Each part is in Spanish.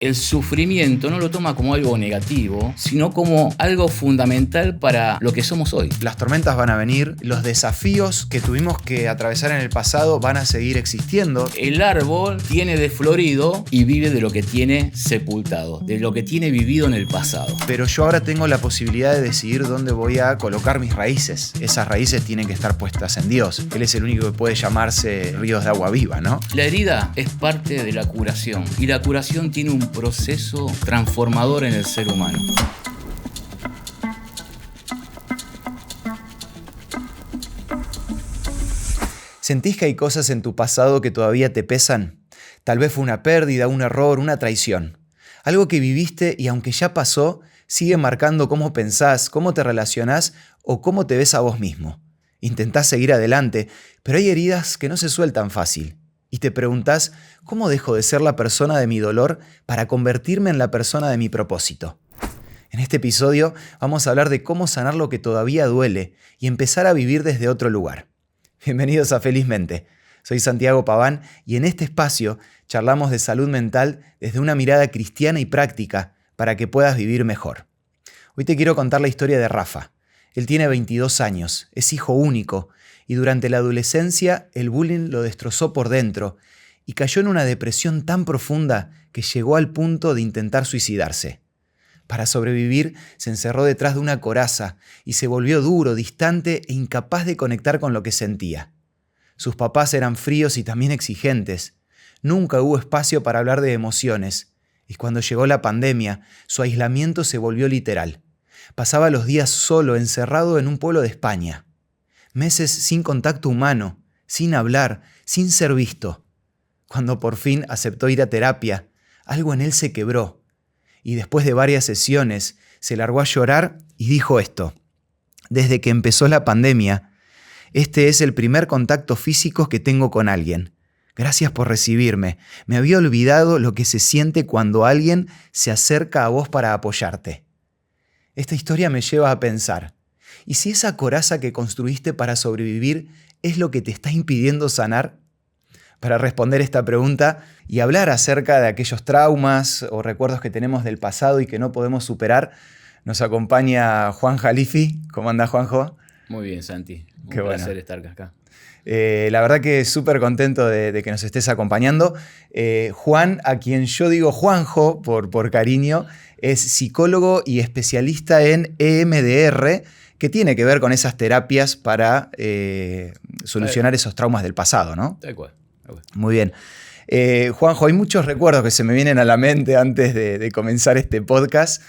el sufrimiento no lo toma como algo negativo, sino como algo fundamental para lo que somos hoy. Las tormentas van a venir, los desafíos que tuvimos que atravesar en el pasado van a seguir existiendo. El árbol tiene de florido y vive de lo que tiene sepultado, de lo que tiene vivido en el pasado. Pero yo ahora tengo la posibilidad de decidir dónde voy a colocar mis raíces. Esas raíces tienen que estar puestas en Dios. Él es el único que puede llamarse ríos de agua viva, ¿no? La herida es parte de la curación y la curación tiene un proceso transformador en el ser humano. ¿Sentís que hay cosas en tu pasado que todavía te pesan? Tal vez fue una pérdida, un error, una traición. Algo que viviste y aunque ya pasó, sigue marcando cómo pensás, cómo te relacionás o cómo te ves a vos mismo. Intentás seguir adelante, pero hay heridas que no se sueltan fácil. Y te preguntás, ¿cómo dejo de ser la persona de mi dolor para convertirme en la persona de mi propósito? En este episodio vamos a hablar de cómo sanar lo que todavía duele y empezar a vivir desde otro lugar. Bienvenidos a Felizmente. Soy Santiago Paván y en este espacio charlamos de salud mental desde una mirada cristiana y práctica para que puedas vivir mejor. Hoy te quiero contar la historia de Rafa. Él tiene 22 años, es hijo único y durante la adolescencia el bullying lo destrozó por dentro y cayó en una depresión tan profunda que llegó al punto de intentar suicidarse. Para sobrevivir se encerró detrás de una coraza y se volvió duro, distante e incapaz de conectar con lo que sentía. Sus papás eran fríos y también exigentes. Nunca hubo espacio para hablar de emociones y cuando llegó la pandemia, su aislamiento se volvió literal. Pasaba los días solo, encerrado en un pueblo de España. Meses sin contacto humano, sin hablar, sin ser visto. Cuando por fin aceptó ir a terapia, algo en él se quebró. Y después de varias sesiones, se largó a llorar y dijo esto: desde que empezó la pandemia, este es el primer contacto físico que tengo con alguien. Gracias por recibirme. Me había olvidado lo que se siente cuando alguien se acerca a vos para apoyarte. Esta historia me lleva a pensar, ¿y si esa coraza que construiste para sobrevivir es lo que te está impidiendo sanar? Para responder esta pregunta y hablar acerca de aquellos traumas o recuerdos que tenemos del pasado y que no podemos superar, nos acompaña Juan Jalifi. ¿Cómo andás, Juanjo? Muy bien, Santi. Qué bueno. Placer estar acá. La verdad que súper contento de que nos estés acompañando. Juan, a quien yo digo Juanjo por cariño, es psicólogo y especialista en EMDR, que tiene que ver con esas terapias para solucionar esos traumas del pasado, ¿no? Tal cual. Muy bien. Juanjo, hay muchos recuerdos que se me vienen a la mente antes de comenzar este podcast.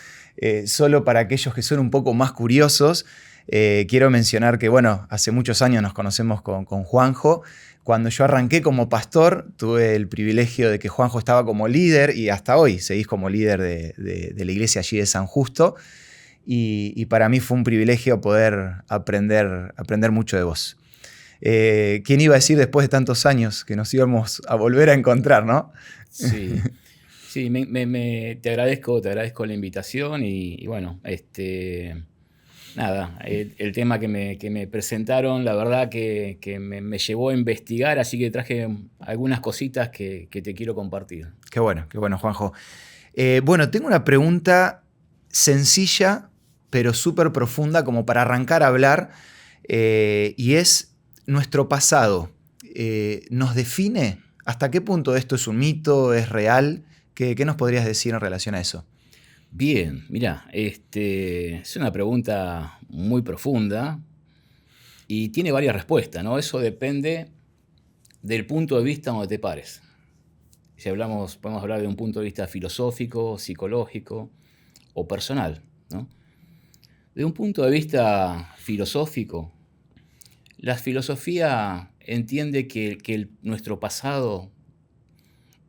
Solo para aquellos que son un poco más curiosos, quiero mencionar que, bueno, hace muchos años nos conocemos con Juanjo. Cuando yo arranqué como pastor, tuve el privilegio de que Juanjo estaba como líder y hasta hoy seguís como líder de la iglesia allí de San Justo. Y para mí fue un privilegio poder aprender mucho de vos. ¿Quién iba a decir después de tantos años que nos íbamos a volver a encontrar, no? Sí, sí, te agradezco la invitación y bueno, nada, el tema que me presentaron, la verdad que me llevó a investigar, así que traje algunas cositas que te quiero compartir. Qué bueno, Juanjo. Bueno, tengo una pregunta sencilla, pero súper profunda como para arrancar a hablar, y es: ¿nuestro pasado nos define? ¿Hasta qué punto esto es un mito, es real? ¿Qué nos podrías decir en relación a eso? Bien, mirá, es una pregunta muy profunda y tiene varias respuestas, ¿no? Eso depende del punto de vista donde te pares. Si podemos hablar de un punto de vista filosófico, psicológico o personal, ¿no? De un punto de vista filosófico, la filosofía entiende que nuestro pasado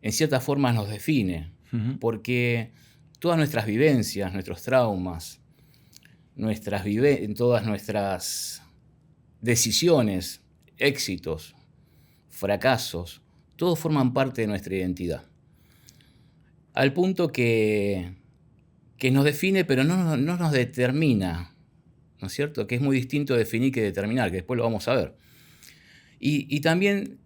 en cierta forma nos define, porque todas nuestras vivencias, nuestros traumas, todas nuestras decisiones, éxitos, fracasos, todos forman parte de nuestra identidad. Al punto que nos define, pero no nos determina, ¿no es cierto? Que es muy distinto definir que determinar, que después lo vamos a ver. Y también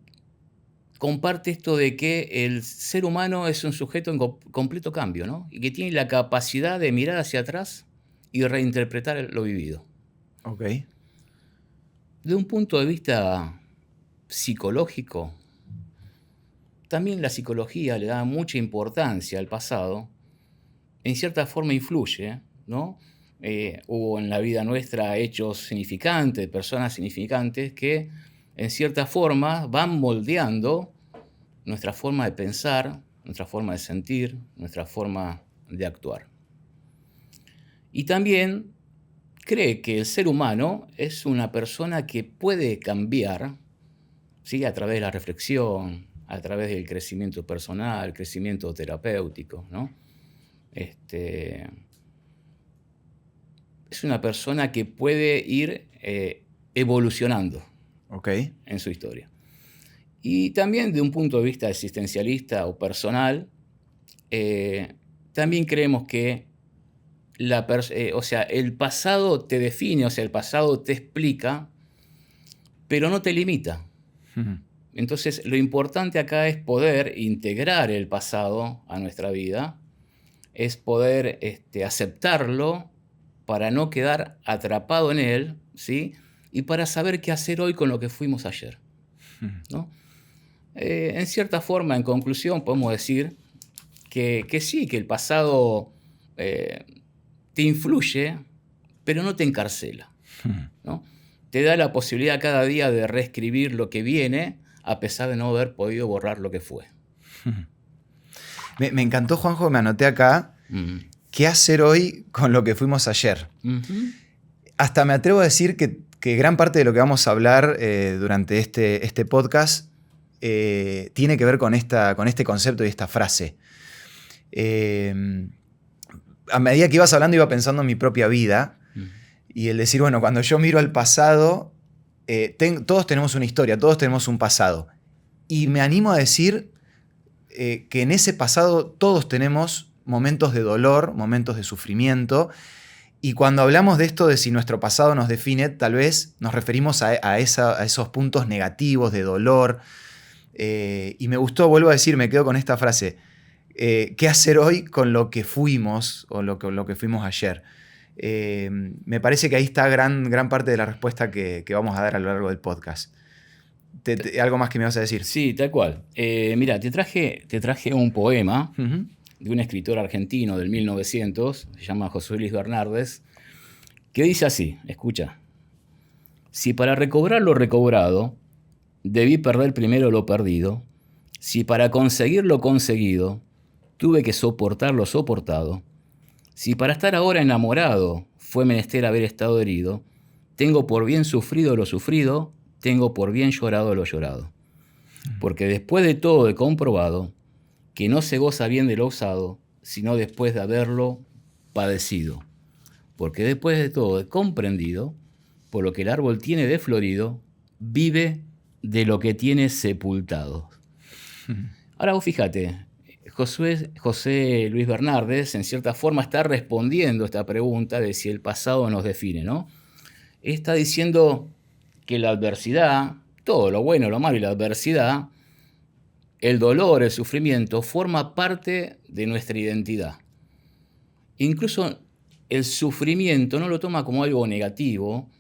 comparte esto de que el ser humano es un sujeto en completo cambio, ¿no? Y que tiene la capacidad de mirar hacia atrás y reinterpretar lo vivido. Ok. De un punto de vista psicológico, también la psicología le da mucha importancia al pasado. En cierta forma influye, ¿no? Hubo en la vida nuestra hechos significantes, personas significantes que en cierta forma van moldeando nuestra forma de pensar, nuestra forma de sentir, nuestra forma de actuar. Y también cree que el ser humano es una persona que puede cambiar, ¿sí? A través de la reflexión, a través del crecimiento personal, crecimiento terapéutico, ¿no? Es una persona que puede ir evolucionando en su historia. Y también de un punto de vista existencialista o personal, también creemos que el pasado te define, o sea, el pasado te explica, pero no te limita. Entonces, lo importante acá es poder integrar el pasado a nuestra vida, es poder aceptarlo para no quedar atrapado en él, ¿sí? Y para saber qué hacer hoy con lo que fuimos ayer, ¿no? En cierta forma, en conclusión, podemos decir que sí, que el pasado te influye, pero no te encarcela, ¿no? Te da la posibilidad cada día de reescribir lo que viene, a pesar de no haber podido borrar lo que fue. Me encantó, Juanjo, me anoté acá. ¿Qué hacer hoy con lo que fuimos ayer? Hasta me atrevo a decir que gran parte de lo que vamos a hablar durante este podcast tiene que ver con este concepto y esta frase. A medida que ibas hablando iba pensando en mi propia vida y el decir, bueno, cuando yo miro al pasado, todos tenemos una historia, todos tenemos un pasado. Y me animo a decir que en ese pasado todos tenemos momentos de dolor, momentos de sufrimiento. Y cuando hablamos de esto de si nuestro pasado nos define, tal vez nos referimos a esos puntos negativos de dolor. Y me gustó, vuelvo a decir, me quedo con esta frase. ¿Qué hacer hoy con lo que fuimos o lo que fuimos ayer? Me parece que ahí está gran parte de la respuesta que vamos a dar a lo largo del podcast. ¿Algo más que me vas a decir? Sí, tal cual. Mira, te traje un poema de un escritor argentino del 1900, se llama José Luis Bernardes, que dice así, escucha: si para recobrar lo recobrado debí perder primero lo perdido, si para conseguir lo conseguido tuve que soportar lo soportado, si para estar ahora enamorado fue menester haber estado herido, tengo por bien sufrido lo sufrido, tengo por bien llorado lo llorado. Porque después de todo he comprobado que no se goza bien de lo usado, sino después de haberlo padecido. Porque después de todo he comprendido, por lo que el árbol tiene de florido, vive de lo que tiene sepultado. Ahora vos fíjate, José Luis Bernardes en cierta forma está respondiendo a esta pregunta de si el pasado nos define, ¿no? Está diciendo que la adversidad, todo lo bueno, lo malo y la adversidad, el dolor, el sufrimiento, forma parte de nuestra identidad. Incluso el sufrimiento no lo toma como algo negativo,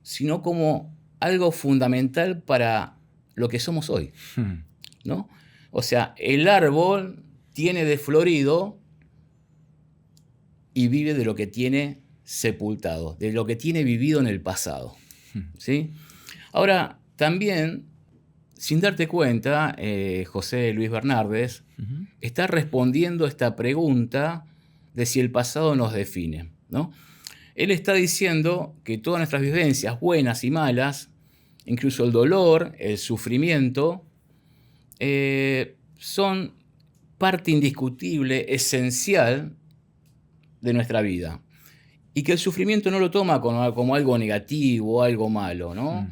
sino como algo fundamental para lo que somos hoy, ¿no? O sea, el árbol tiene de florido y vive de lo que tiene sepultado, de lo que tiene vivido en el pasado, ¿sí? Ahora, también, sin darte cuenta, José Luis Bernardes está respondiendo a esta pregunta de si el pasado nos define, ¿no? Él está diciendo que todas nuestras vivencias, buenas y malas, incluso el dolor, el sufrimiento, son parte indiscutible, esencial de nuestra vida. Y que el sufrimiento no lo toma como algo negativo, algo malo, ¿no?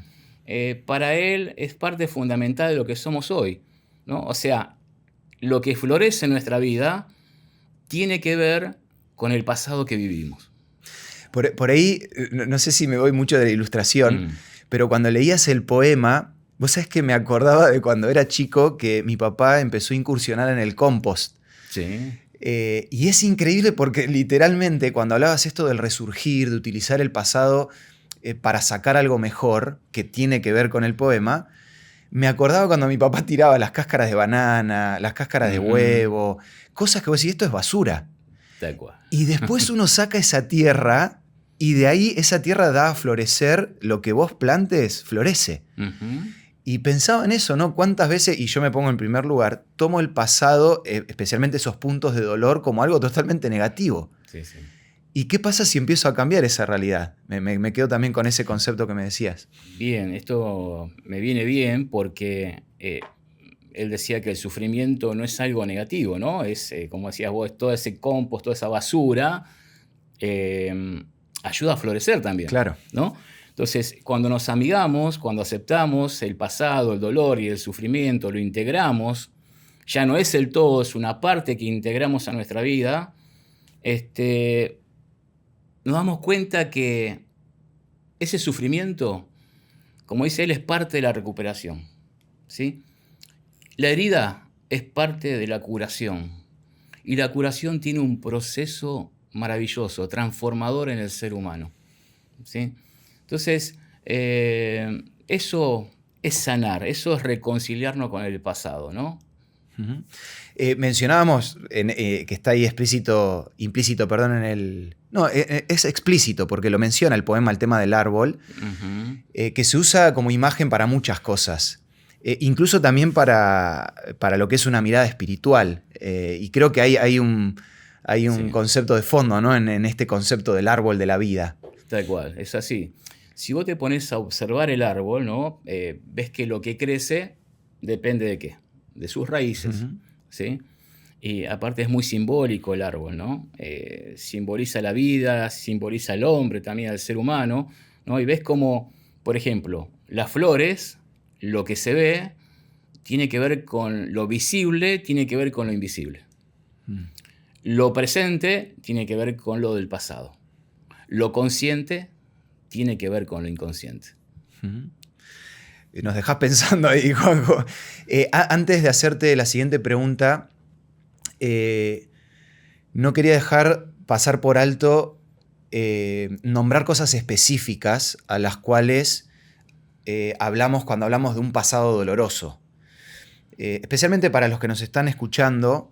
Para él es parte fundamental de lo que somos hoy, ¿no? O sea, lo que florece en nuestra vida tiene que ver con el pasado que vivimos. Por ahí, no sé si me voy mucho de la ilustración, pero cuando leías el poema, Vos sabés que me acordaba de cuando era chico que mi papá empezó a incursionar en el compost. Sí. Y es increíble porque literalmente cuando hablabas esto del resurgir, de utilizar el pasado para sacar algo mejor que tiene que ver con el poema, me acordaba cuando mi papá tiraba las cáscaras de banana, las cáscaras de huevo, cosas que vos decís, esto es basura. Tal cual. Y después uno saca esa tierra y de ahí esa tierra da a florecer, lo que vos plantes florece. Y pensaba en eso, ¿no? Cuántas veces, y yo me pongo en primer lugar, tomo el pasado, especialmente esos puntos de dolor, como algo totalmente negativo. Sí, sí. ¿Y qué pasa si empiezo a cambiar esa realidad? Me quedo también con ese concepto que me decías. Bien, esto me viene bien porque él decía que el sufrimiento no es algo negativo, ¿no? Es, como decías vos, todo ese compost, toda esa basura, ayuda a florecer también, Claro. ¿no? Entonces, cuando nos amigamos, cuando aceptamos el pasado, el dolor y el sufrimiento, lo integramos, ya no es el todo, es una parte que integramos a nuestra vida, nos damos cuenta que ese sufrimiento, como dice él, es parte de la recuperación, ¿sí? La herida es parte de la curación, y la curación tiene un proceso maravilloso, transformador en el ser humano, ¿sí? Entonces, eso es sanar, eso es reconciliarnos con el pasado, ¿no? Mencionábamos que está ahí implícito, en el... No, es explícito porque lo menciona el poema, el tema del árbol, que se usa como imagen para muchas cosas. Incluso también para lo que es una mirada espiritual. Y creo que hay un Sí. concepto de fondo, ¿no? en este concepto del árbol de la vida. Tal cual, es así. Si vos te pones a observar el árbol, ¿no? Ves que lo que crece depende de qué, de sus raíces, ¿sí? Y aparte es muy simbólico el árbol, ¿no? Simboliza la vida, simboliza al hombre, también al ser humano, ¿no? Y ves como, por ejemplo, las flores, lo que se ve, tiene que ver con lo visible, tiene que ver con lo invisible. Lo presente tiene que ver con lo del pasado. Lo consciente tiene que ver con lo inconsciente. Nos dejás pensando ahí, Juanjo. Antes de hacerte la siguiente pregunta, no quería dejar pasar por alto nombrar cosas específicas a las cuales hablamos cuando hablamos de un pasado doloroso. Especialmente para los que nos están escuchando,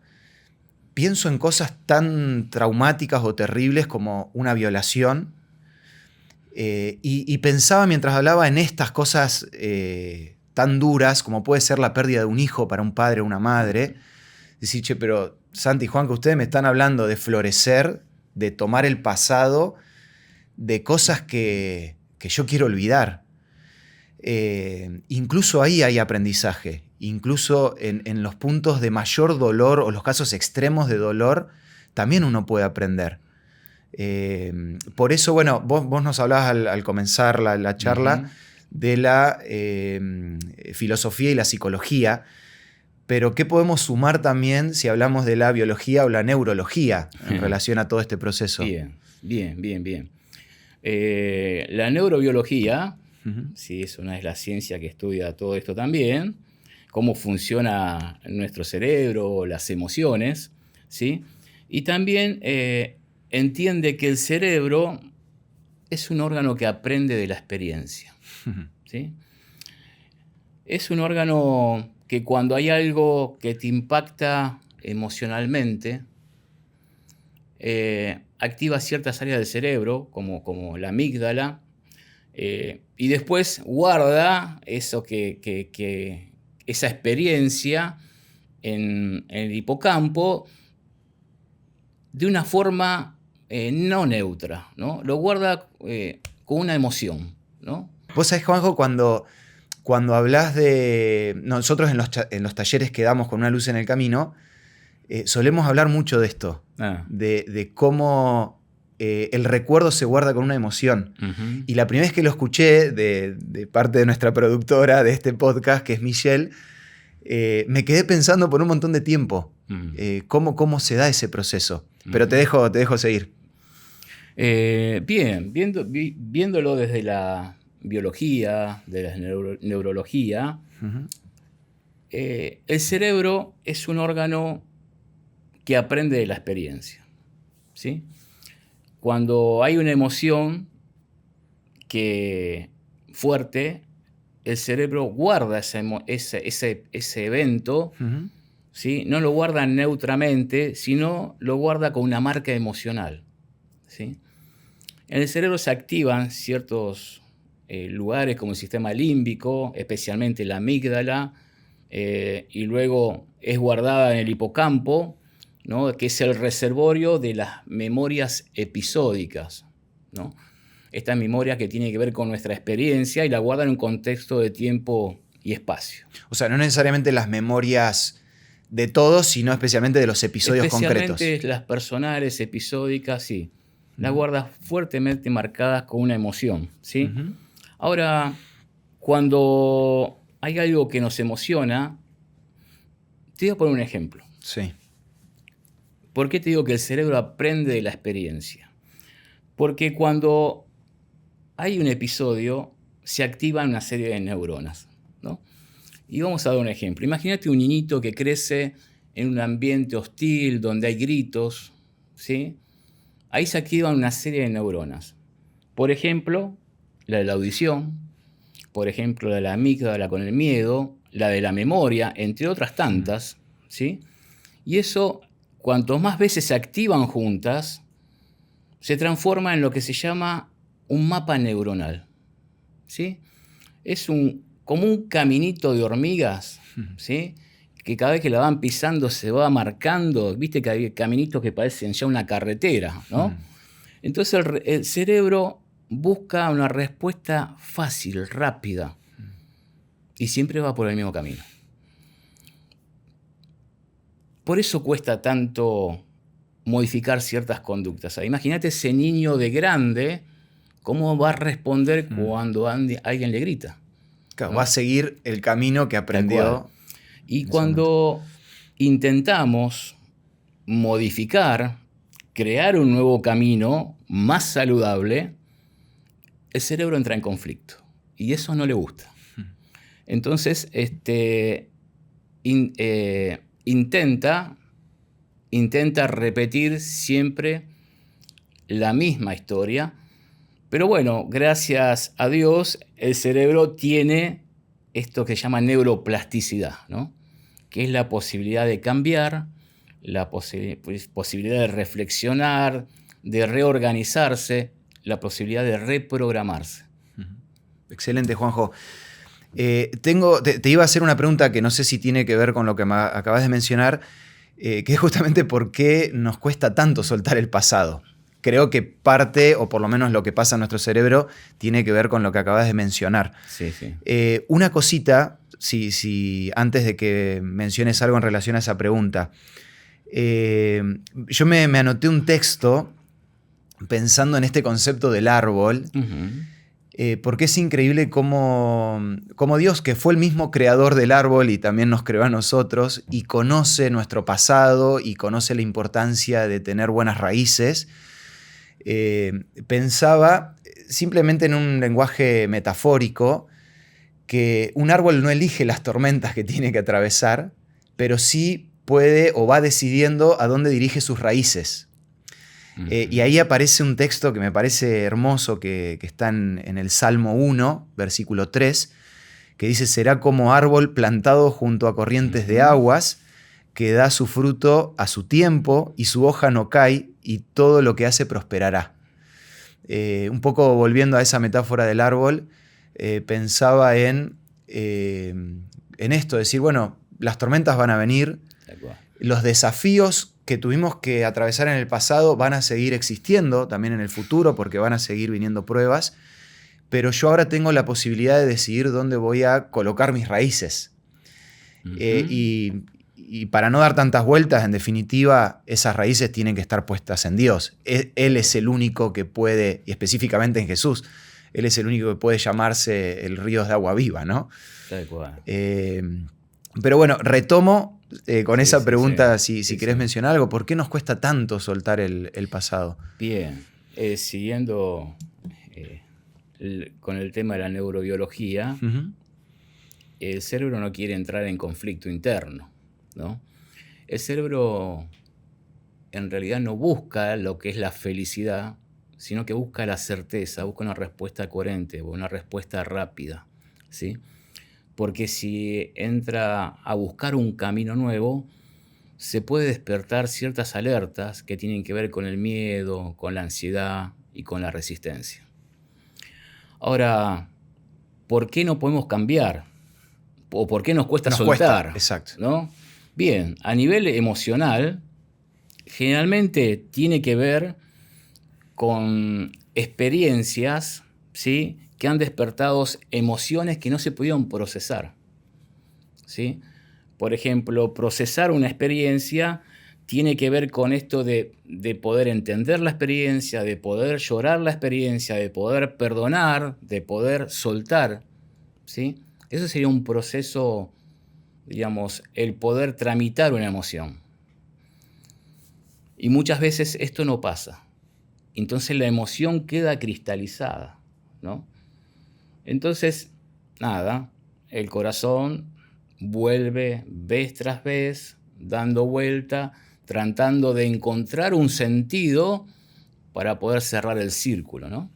pienso en cosas tan traumáticas o terribles como una violación. Y pensaba mientras hablaba en estas cosas tan duras como puede ser la pérdida de un hijo para un padre o una madre. Decir, che, pero Santi y Juan, que ustedes me están hablando de florecer, de tomar el pasado, de cosas que yo quiero olvidar. Incluso ahí hay aprendizaje. Incluso en los puntos de mayor dolor o los casos extremos de dolor, también uno puede aprender. Por eso, bueno, vos nos hablabas al comenzar la charla de la filosofía y la psicología, pero ¿qué podemos sumar también si hablamos de la biología o la neurología en relación a todo este proceso? Bien. La neurobiología, sí, es una de las ciencias que estudia todo esto también, cómo funciona nuestro cerebro, las emociones, ¿sí? Y también entiende que el cerebro es un órgano que aprende de la experiencia, ¿sí? Es un órgano que cuando hay algo que te impacta emocionalmente, activa ciertas áreas del cerebro, como la amígdala, y después guarda eso esa experiencia en el hipocampo de una forma no neutra, ¿no? Lo guarda con una emoción, ¿no? Vos sabés, Juanjo, cuando hablas de... Nosotros en los talleres que damos con Una Luz en el Camino, solemos hablar mucho de esto, de cómo el recuerdo se guarda con una emoción. Y la primera vez que lo escuché de parte de nuestra productora de este podcast, que es Michelle, me quedé pensando por un montón de tiempo cómo se da ese proceso. Pero te dejo seguir. Bien, viéndolo desde la biología, de la neurología, el cerebro es un órgano que aprende de la experiencia, ¿sí? Cuando hay una emoción fuerte, el cerebro guarda ese evento, ¿sí? No lo guarda neutramente, sino lo guarda con una marca emocional, ¿sí? En el cerebro se activan ciertos lugares como el sistema límbico, especialmente la amígdala, y luego es guardada en el hipocampo, ¿no? Que es el reservorio de las memorias episódicas, ¿no? Esta memoria que tiene que ver con nuestra experiencia y la guarda en un contexto de tiempo y espacio. O sea, no necesariamente las memorias de todos, sino especialmente de los episodios concretos. Especialmente las personales, episódicas, sí. Las guardas fuertemente marcadas con una emoción, ¿sí? Ahora, cuando hay algo que nos emociona, te voy a poner un ejemplo. Sí. ¿Por qué te digo que el cerebro aprende de la experiencia? Porque cuando hay un episodio, se activan una serie de neuronas, ¿no? Y vamos a dar un ejemplo. Imagínate un niñito que crece en un ambiente hostil, donde hay gritos, ¿sí? Ahí se activan una serie de neuronas. Por ejemplo, la de la audición, por ejemplo, la de la amígdala con el miedo, la de la memoria, entre otras tantas, ¿sí? Y eso, cuanto más veces se activan juntas, se transforma en lo que se llama un mapa neuronal, ¿sí? Es como un caminito de hormigas, ¿sí? Que cada vez que la van pisando se va marcando. Viste que hay caminitos que parecen ya una carretera, ¿no? Entonces el cerebro busca una respuesta fácil, rápida, y siempre va por el mismo camino. Por eso cuesta tanto modificar ciertas conductas. Imagínate ese niño de grande, cómo va a responder cuando alguien le grita. Claro, ¿no? Va a seguir el camino que aprendió. Y cuando intentamos modificar, crear un nuevo camino más saludable, el cerebro entra en conflicto. Y eso no le gusta. Entonces, intenta repetir siempre la misma historia. Pero bueno, gracias a Dios, el cerebro tiene esto que se llama neuroplasticidad, ¿no? Que es la posibilidad de cambiar, la posibilidad de reflexionar, de reorganizarse, la posibilidad de reprogramarse. Excelente, Juanjo. Te iba a hacer una pregunta que no sé si tiene que ver con lo que acabas de mencionar, que es justamente por qué nos cuesta tanto soltar el pasado. Creo que parte, o por lo menos lo que pasa en nuestro cerebro, tiene que ver con lo que acabas de mencionar. Sí, sí. Una cosita, si antes de que menciones algo en relación a esa pregunta. Yo me anoté un texto pensando en este concepto del árbol, porque es increíble cómo Dios, que fue el mismo creador del árbol y también nos creó a nosotros, y conoce nuestro pasado y conoce la importancia de tener buenas raíces, pensaba simplemente en un lenguaje metafórico que un árbol no elige las tormentas que tiene que atravesar, pero sí puede o va decidiendo a dónde dirige sus raíces. Y ahí aparece un texto que me parece hermoso, que está en el Salmo 1, versículo 3, que dice: será como árbol plantado junto a corrientes de aguas, que da su fruto a su tiempo y su hoja no cae, y todo lo que hace prosperará. Un poco volviendo a esa metáfora del árbol, pensaba en esto, decir, bueno, las tormentas van a venir, los desafíos que tuvimos que atravesar en el pasado van a seguir existiendo también en el futuro, porque van a seguir viniendo pruebas, pero yo ahora tengo la posibilidad de decidir dónde voy a colocar mis raíces. Y para no dar tantas vueltas, en definitiva, esas raíces tienen que estar puestas en Dios. Él es el único que puede, y específicamente en Jesús, Él es el único que puede llamarse el río de agua viva, ¿no? Tal cual. Pero bueno, retomo con esa pregunta, si querés mencionar algo. ¿Por qué nos cuesta tanto soltar el pasado? Bien, siguiendo con el tema de la neurobiología, el cerebro no quiere entrar en conflicto interno, ¿no? El cerebro en realidad no busca lo que es la felicidad, sino que busca la certeza, busca una respuesta coherente, una respuesta rápida, ¿sí? Porque si entra a buscar un camino nuevo, se puede despertar ciertas alertas que tienen que ver con el miedo, con la ansiedad y con la resistencia. Ahora, ¿por qué no podemos cambiar? ¿O por qué nos cuesta soltar? Exacto. ¿No? Bien, a nivel emocional, generalmente tiene que ver con experiencias, ¿sí?, que han despertado emociones que no se pudieron procesar, ¿sí? Por ejemplo, procesar una experiencia tiene que ver con esto de poder entender la experiencia, de poder llorar la experiencia, de poder perdonar, de poder soltar, ¿sí? Eso sería un proceso, digamos, el poder tramitar una emoción. Y muchas veces esto no pasa. Entonces la emoción queda cristalizada, ¿no? Entonces, nada, el corazón vuelve vez tras vez, dando vuelta, tratando de encontrar un sentido para poder cerrar el círculo, ¿no?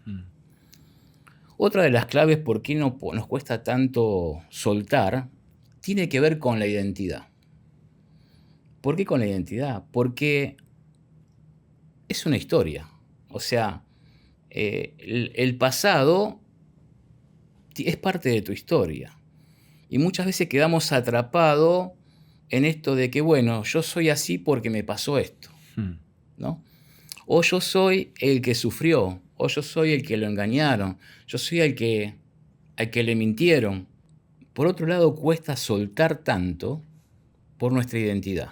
Otra de las claves por qué nos cuesta tanto soltar tiene que ver con la identidad. ¿Por qué con la identidad? Porque es una historia. O sea, el pasado es parte de tu historia. Y muchas veces quedamos atrapados en esto de que, bueno, yo soy así porque me pasó esto, ¿no? O yo soy el que sufrió, o yo soy el que lo engañaron, yo soy el que le mintieron. Por otro lado, cuesta soltar tanto por nuestra identidad.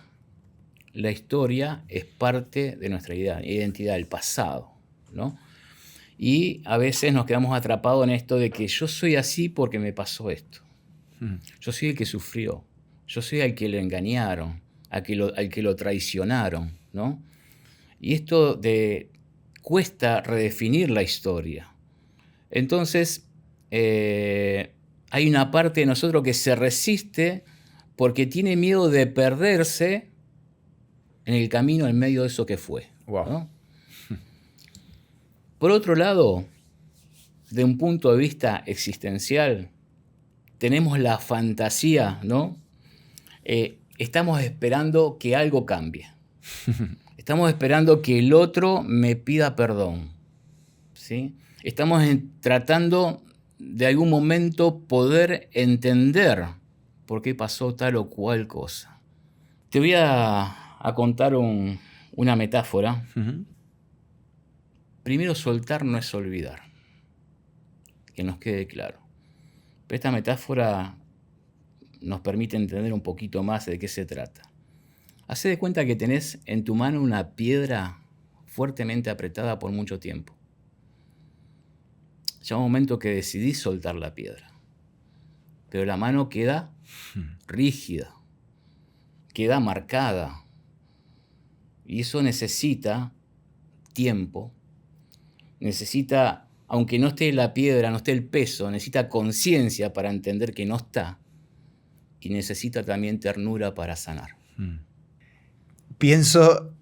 La historia es parte de nuestra identidad, el pasado, ¿no? Y a veces nos quedamos atrapados en esto de que yo soy así porque me pasó esto. Yo soy el que sufrió. Yo soy el que lo engañaron, al que lo traicionaron, ¿no? Y esto cuesta redefinir la historia. Entonces, hay una parte de nosotros que se resiste porque tiene miedo de perderse en el camino en medio de eso que fue, ¿no? Por otro lado, de un punto de vista existencial, tenemos la fantasía, ¿no? Estamos esperando que algo cambie. Estamos esperando que el otro me pida perdón, ¿sí? Estamos tratando de algún momento poder entender por qué pasó tal o cual cosa. Te voy a contar una metáfora. Primero, soltar no es olvidar. Que nos quede claro. Pero esta metáfora nos permite entender un poquito más de qué se trata. Hacé de cuenta que tenés en tu mano una piedra fuertemente apretada por mucho tiempo. Llega un momento que decidís soltar la piedra. Pero la mano queda rígida, queda marcada. Y eso necesita tiempo. Necesita, aunque no esté la piedra, no esté el peso, necesita conciencia para entender que no está. Y necesita también ternura para sanar. Pienso,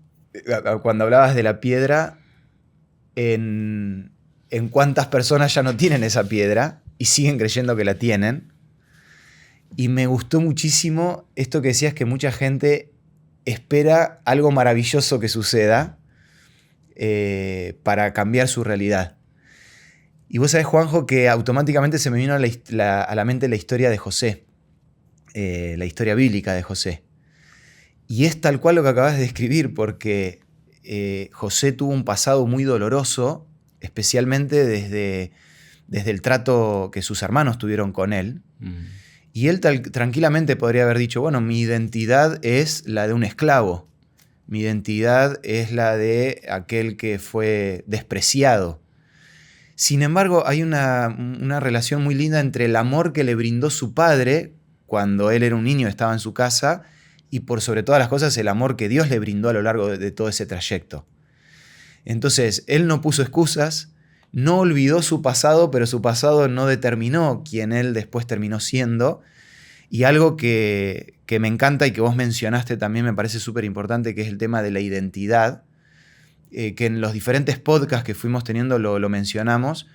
cuando hablabas de la piedra, en cuántas personas ya no tienen esa piedra y siguen creyendo que la tienen. Y me gustó muchísimo esto que decías, que mucha gente espera algo maravilloso que suceda para cambiar su realidad. Y vos sabés, Juanjo, que automáticamente se me vino a la mente la historia de José, la historia bíblica de José. Y es tal cual lo que acabas de describir, porque José tuvo un pasado muy doloroso, especialmente desde el trato que sus hermanos tuvieron con él. Y él tranquilamente podría haber dicho, bueno, mi identidad es la de un esclavo. Mi identidad es la de aquel que fue despreciado. Sin embargo, hay una relación muy linda entre el amor que le brindó su padre cuando él era un niño, estaba en su casa, y por sobre todas las cosas el amor que Dios le brindó a lo largo de todo ese trayecto. Entonces, él no puso excusas, no olvidó su pasado, pero su pasado no determinó quién él después terminó siendo. Y algo que me encanta y que vos mencionaste también me parece súper importante, que es el tema de la identidad, que en los diferentes podcasts que fuimos teniendo lo mencionamos,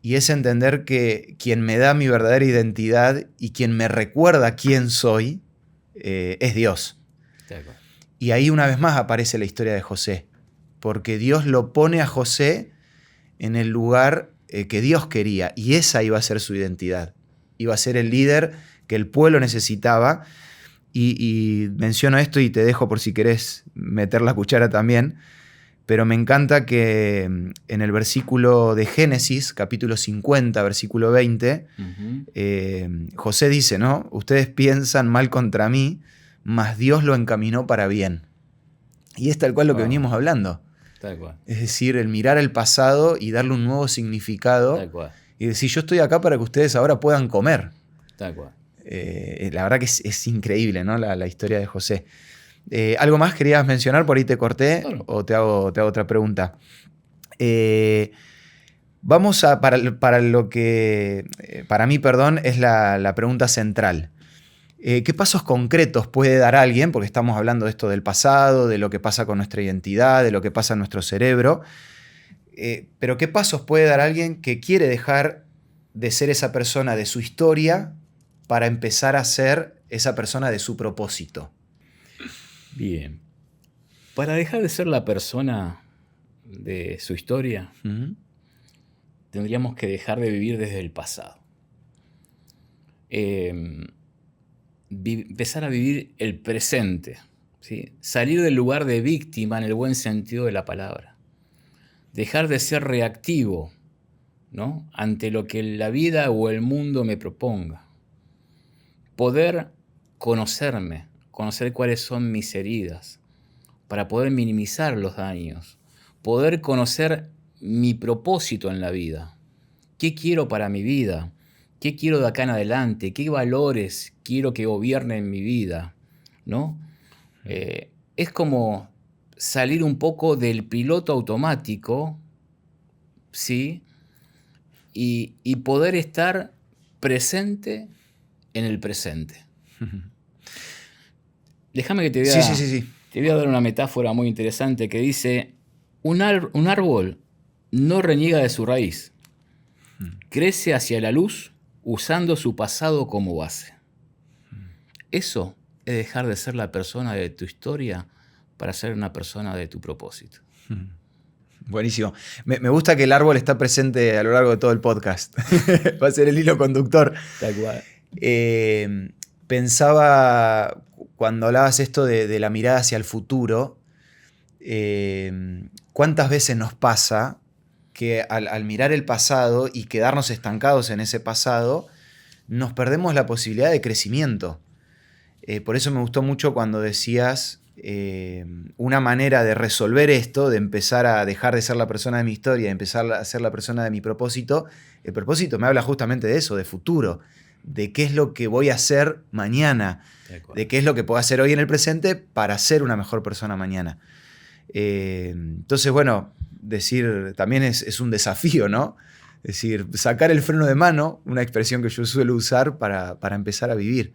y es entender que quien me da mi verdadera identidad y quien me recuerda quién soy es Dios. Y ahí una vez más aparece la historia de José, porque Dios lo pone a José en el lugar que Dios quería, y esa iba a ser su identidad. Iba a ser el líder que el pueblo necesitaba. Y menciono esto y te dejo por si querés meter la cuchara también, pero me encanta que en el versículo de Génesis, capítulo 50, versículo 20, José dice, ¿no? Ustedes piensan mal contra mí, mas Dios lo encaminó para bien. Y es tal cual lo que veníamos hablando. Tal cual. Es decir, el mirar el pasado y darle un nuevo significado. Tal cual. Y decir, yo estoy acá para que ustedes ahora puedan comer. Tal cual. La verdad que es increíble, ¿no? La historia de José. ¿Algo más querías mencionar? Por ahí te corté. Claro. ¿O te hago otra pregunta? Vamos a, para lo que, para mí, perdón, es la pregunta central. ¿Qué pasos concretos puede dar alguien? Porque estamos hablando de esto del pasado, de lo que pasa con nuestra identidad, de lo que pasa en nuestro cerebro. Pero ¿qué pasos puede dar alguien que quiere dejar de ser esa persona de su historia para empezar a ser esa persona de su propósito? Bien. Para dejar de ser la persona de su historia, tendríamos que dejar de vivir desde el pasado. Empezar a vivir el presente, ¿sí? Salir del lugar de víctima en el buen sentido de la palabra. Dejar de ser reactivo, ¿no? Ante lo que la vida o el mundo me proponga. Poder conocerme, conocer cuáles son mis heridas, para poder minimizar los daños. Poder conocer mi propósito en la vida. ¿Qué quiero para mi vida? ¿Qué quiero de acá en adelante? ¿Qué valores quiero que gobiernen mi vida? ¿No? Es como salir un poco del piloto automático, ¿sí? Y poder estar presente en el presente. Déjame que te voy a dar una metáfora muy interesante que dice, un árbol no reniega de su raíz, crece hacia la luz usando su pasado como base. Eso es dejar de ser la persona de tu historia para ser una persona de tu propósito. Buenísimo. Me gusta que el árbol está presente a lo largo de todo el podcast. Va a ser el hilo conductor. Tal cual. Pensaba, cuando hablabas esto de la mirada hacia el futuro, ¿cuántas veces nos pasa que al mirar el pasado y quedarnos estancados en ese pasado, nos perdemos la posibilidad de crecimiento? Por eso me gustó mucho cuando decías una manera de resolver esto, de empezar a dejar de ser la persona de mi historia y empezar a ser la persona de mi propósito. El propósito me habla justamente de eso, de futuro, de qué es lo que voy a hacer mañana, de qué es lo que puedo hacer hoy en el presente para ser una mejor persona mañana. Entonces, bueno, decir también es un desafío, ¿no? Es decir, sacar el freno de mano, una expresión que yo suelo usar para empezar a vivir.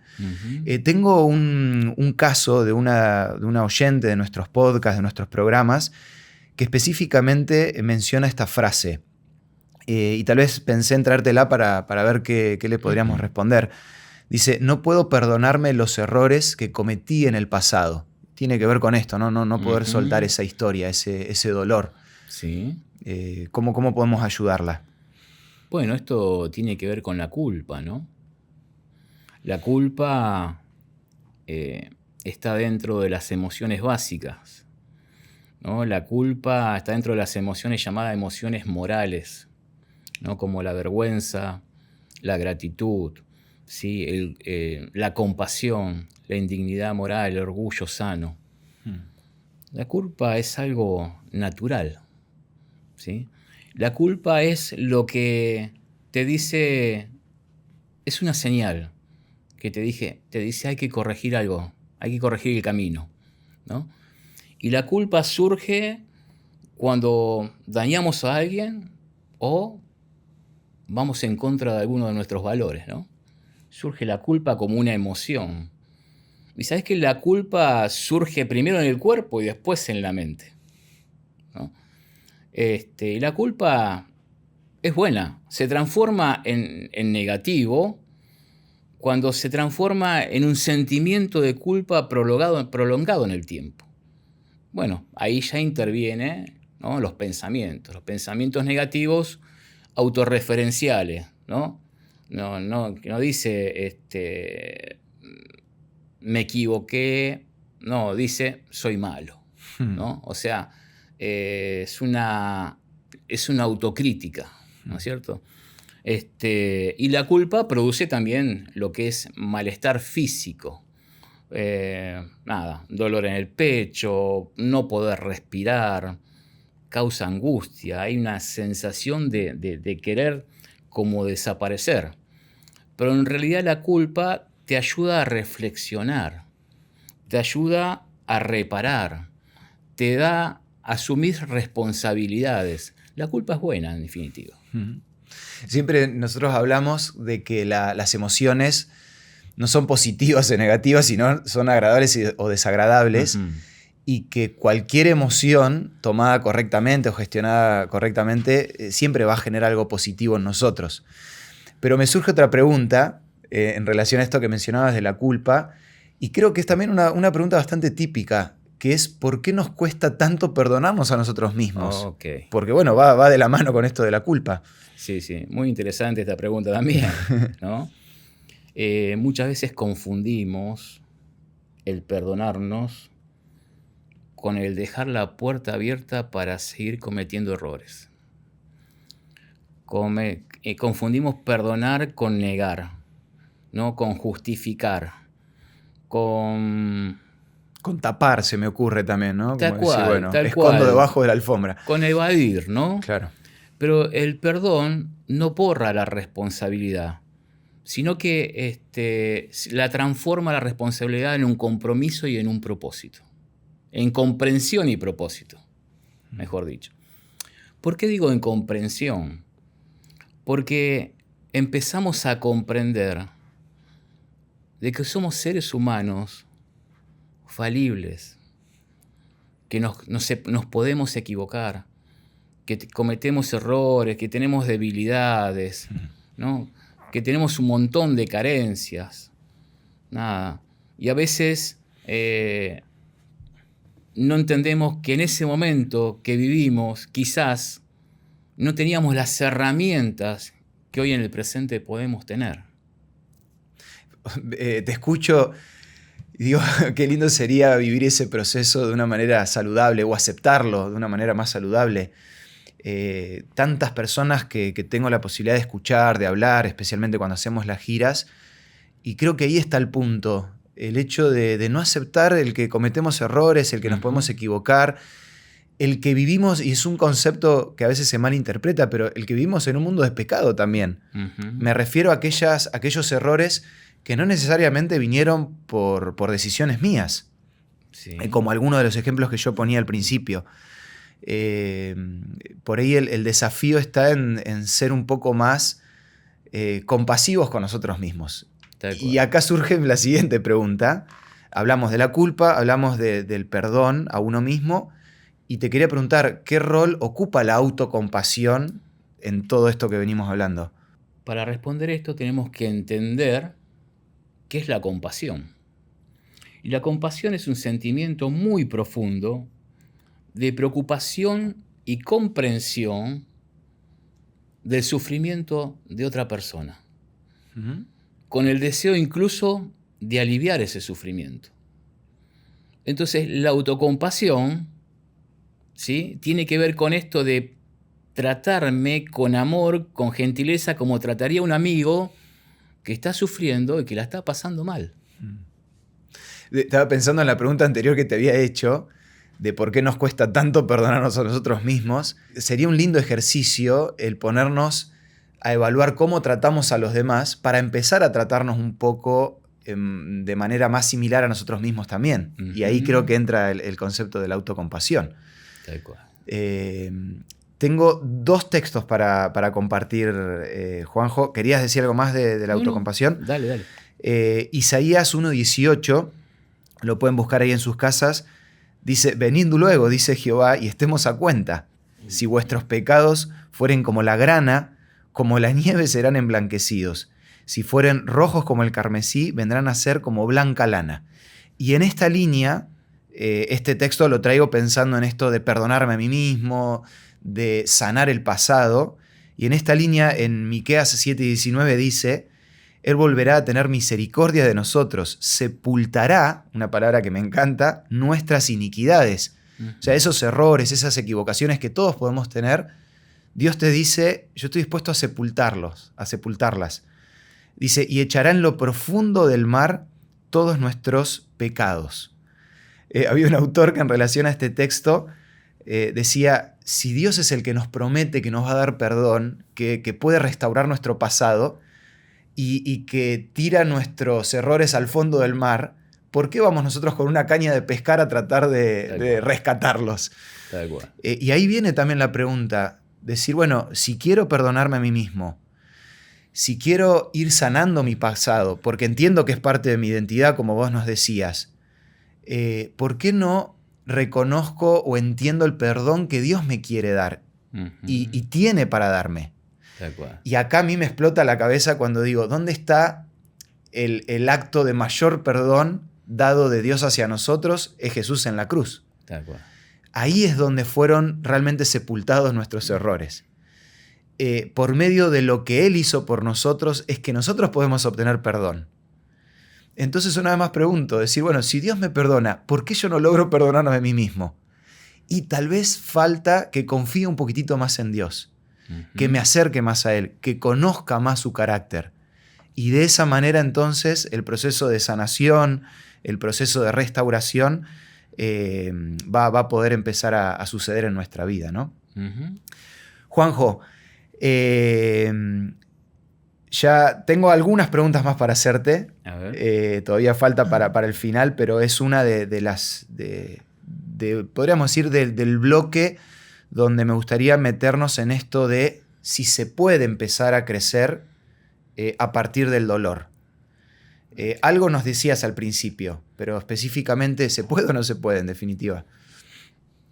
Tengo un caso de una oyente de nuestros podcasts, de nuestros programas, que específicamente menciona esta frase. Y tal vez pensé en traértela para ver qué le podríamos responder. Dice, no puedo perdonarme los errores que cometí en el pasado. Tiene que ver con esto, no poder soltar esa historia, ese dolor. Sí. ¿Cómo podemos ayudarla? Bueno, esto tiene que ver con la culpa, ¿no? La culpa está dentro de las emociones básicas, ¿no? La culpa está dentro de las emociones llamadas emociones morales, ¿no? Como la vergüenza, la gratitud, ¿sí? La compasión, la indignidad moral, el orgullo sano. La culpa es algo natural, ¿sí? La culpa es lo que te dice, es una señal que te dice hay que corregir algo, hay que corregir el camino, ¿no? Y la culpa surge cuando dañamos a alguien o vamos en contra de alguno de nuestros valores, ¿no? Surge la culpa como una emoción. Y sabes que la culpa surge primero en el cuerpo y después en la mente, ¿no? Y la culpa es buena, se transforma en negativo cuando se transforma en un sentimiento de culpa prolongado en el tiempo. Bueno, ahí ya interviene, ¿no?, los pensamientos negativos autorreferenciales, ¿no? No dice, me equivoqué, no, dice, soy malo, ¿no? O sea, es una autocrítica, ¿no es cierto? Y la culpa produce también lo que es malestar físico. Dolor en el pecho, no poder respirar, causa angustia, hay una sensación de querer como desaparecer. Pero en realidad la culpa te ayuda a reflexionar, te ayuda a reparar, te da a asumir responsabilidades. La culpa es buena, en definitiva. Siempre nosotros hablamos de que las emociones no son positivas o negativas, sino son agradables o desagradables, y que cualquier emoción tomada correctamente o gestionada correctamente siempre va a generar algo positivo en nosotros. Pero me surge otra pregunta en relación a esto que mencionabas de la culpa, y creo que es también una pregunta bastante típica, que es ¿por qué nos cuesta tanto perdonarnos a nosotros mismos? Okay. Porque bueno, va de la mano con esto de la culpa. Sí, muy interesante esta pregunta también, ¿no? Muchas veces confundimos el perdonarnos con el dejar la puerta abierta para seguir cometiendo errores. Confundimos perdonar con negar, ¿no? Con justificar, con tapar, se me ocurre también, ¿no? Tal Como cual, decir, bueno, tal escondo cual. debajo de la alfombra. Con evadir, ¿no? Claro. Pero el perdón no borra la responsabilidad, sino que la transforma la responsabilidad en un compromiso y en un propósito. En comprensión y propósito, mejor dicho. ¿Por qué digo en comprensión? Porque empezamos a comprender de que somos seres humanos falibles, que nos podemos equivocar, que cometemos errores, que tenemos debilidades, ¿no? Que tenemos un montón de carencias. Y a veces no entendemos que en ese momento que vivimos, quizás no teníamos las herramientas que hoy en el presente podemos tener. Te escucho y digo, qué lindo sería vivir ese proceso de una manera saludable o aceptarlo de una manera más saludable. Tantas personas que tengo la posibilidad de escuchar, de hablar, especialmente cuando hacemos las giras, y creo que ahí está el punto, el hecho de no aceptar el que cometemos errores, el que nos podemos equivocar, el que vivimos, y es un concepto que a veces se malinterpreta, pero el que vivimos en un mundo de pecado también. Me refiero a aquellos errores que no necesariamente vinieron por decisiones mías, Sí. Como algunos de los ejemplos que yo ponía al principio. Por ahí el desafío está en ser un poco más compasivos con nosotros mismos. Y acá surge la siguiente pregunta. Hablamos de la culpa, hablamos del perdón a uno mismo, y te quería preguntar, ¿qué rol ocupa la autocompasión en todo esto que venimos hablando? Para responder esto tenemos que entender qué es la compasión. Y la compasión es un sentimiento muy profundo de preocupación y comprensión del sufrimiento de otra persona, con el deseo incluso de aliviar ese sufrimiento. Entonces, la autocompasión, ¿sí?, tiene que ver con esto de tratarme con amor, con gentileza, como trataría un amigo que está sufriendo y que la está pasando mal. Estaba pensando en la pregunta anterior que te había hecho, de por qué nos cuesta tanto perdonarnos a nosotros mismos. Sería un lindo ejercicio el ponernos a evaluar cómo tratamos a los demás para empezar a tratarnos un poco de manera más similar a nosotros mismos también. Y ahí creo que entra el concepto de la autocompasión. Tal cual. Te Tengo 2 textos para compartir, Juanjo. ¿Querías decir algo más de la autocompasión? No, dale. Isaías 1:18, lo pueden buscar ahí en sus casas. Dice, venid luego, dice Jehová, y estemos a cuenta. Si vuestros pecados fueren como la grana, como la nieve serán emblanquecidos. Si fueren rojos como el carmesí, vendrán a ser como blanca lana. Y en esta línea, este texto lo traigo pensando en esto de perdonarme a mí mismo, de sanar el pasado. Y en esta línea, en Miqueas 7:19 dice, Él volverá a tener misericordia de nosotros, sepultará, una palabra que me encanta, nuestras iniquidades. O sea, esos errores, esas equivocaciones que todos podemos tener, Dios te dice, yo estoy dispuesto a sepultarlas. Dice, y echará en lo profundo del mar todos nuestros pecados. Había un autor que en relación a este texto decía, si Dios es el que nos promete que nos va a dar perdón, que puede restaurar nuestro pasado y que tira nuestros errores al fondo del mar, ¿por qué vamos nosotros con una caña de pescar a tratar de rescatarlos? Tal cual. Y ahí viene también la pregunta, decir, bueno, si quiero perdonarme a mí mismo, si quiero ir sanando mi pasado, porque entiendo que es parte de mi identidad, como vos nos decías, ¿por qué no reconozco o entiendo el perdón que Dios me quiere dar y tiene para darme? Tal cual. Y acá a mí me explota la cabeza cuando digo, ¿dónde está el acto de mayor perdón dado de Dios hacia nosotros? Es Jesús en la cruz. Tal cual. Ahí es donde fueron realmente sepultados nuestros errores. Por medio de lo que Él hizo por nosotros es que nosotros podemos obtener perdón. Entonces una vez más pregunto, decir, bueno, si Dios me perdona, ¿por qué yo no logro perdonarme a mí mismo? Y tal vez falta que confíe un poquitito más en Dios, que me acerque más a Él, que conozca más su carácter. Y de esa manera entonces el proceso de sanación, el proceso de restauración va a poder empezar a suceder en nuestra vida, ¿no? Juanjo, ya tengo algunas preguntas más para hacerte. A ver. Todavía falta para el final, pero es una de las, podríamos decir, del bloque donde me gustaría meternos en esto de si se puede empezar a crecer a partir del dolor. Algo nos decías al principio, pero específicamente, ¿se puede o no se puede en definitiva?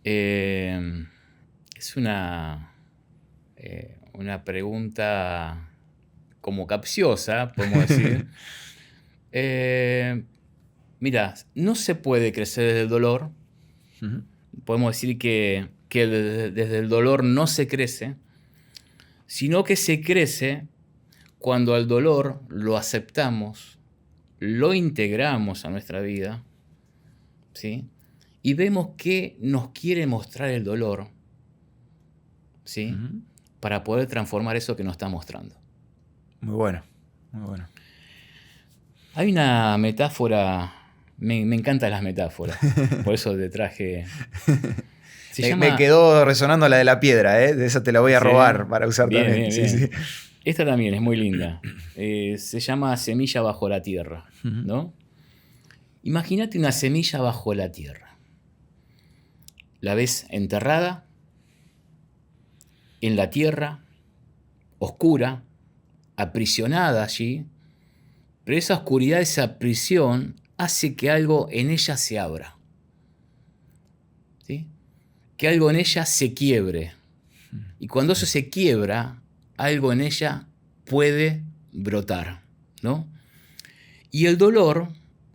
Es una pregunta como capciosa, podemos decir. Mira, no se puede crecer desde el dolor. Podemos decir que desde el dolor no se crece, sino que se crece cuando al dolor lo aceptamos, lo integramos a nuestra vida, ¿sí? Y vemos qué nos quiere mostrar el dolor, ¿sí? Para poder transformar eso que nos está mostrando. Muy bueno, muy bueno. Hay una metáfora, me encantan las metáforas, por eso te traje... Me quedó resonando la de la piedra, de esa te la voy a robar para usar bien, también. Bien, bien. Esta también es muy linda. Se llama semilla bajo la tierra, ¿no? Imagínate una semilla bajo la tierra. La ves enterrada en la tierra, oscura, aprisionada allí, pero esa oscuridad, esa prisión, hace que algo en ella se abra, ¿sí? Que algo en ella se quiebre. Y cuando eso se quiebra, algo en ella puede brotar, ¿no? Y el dolor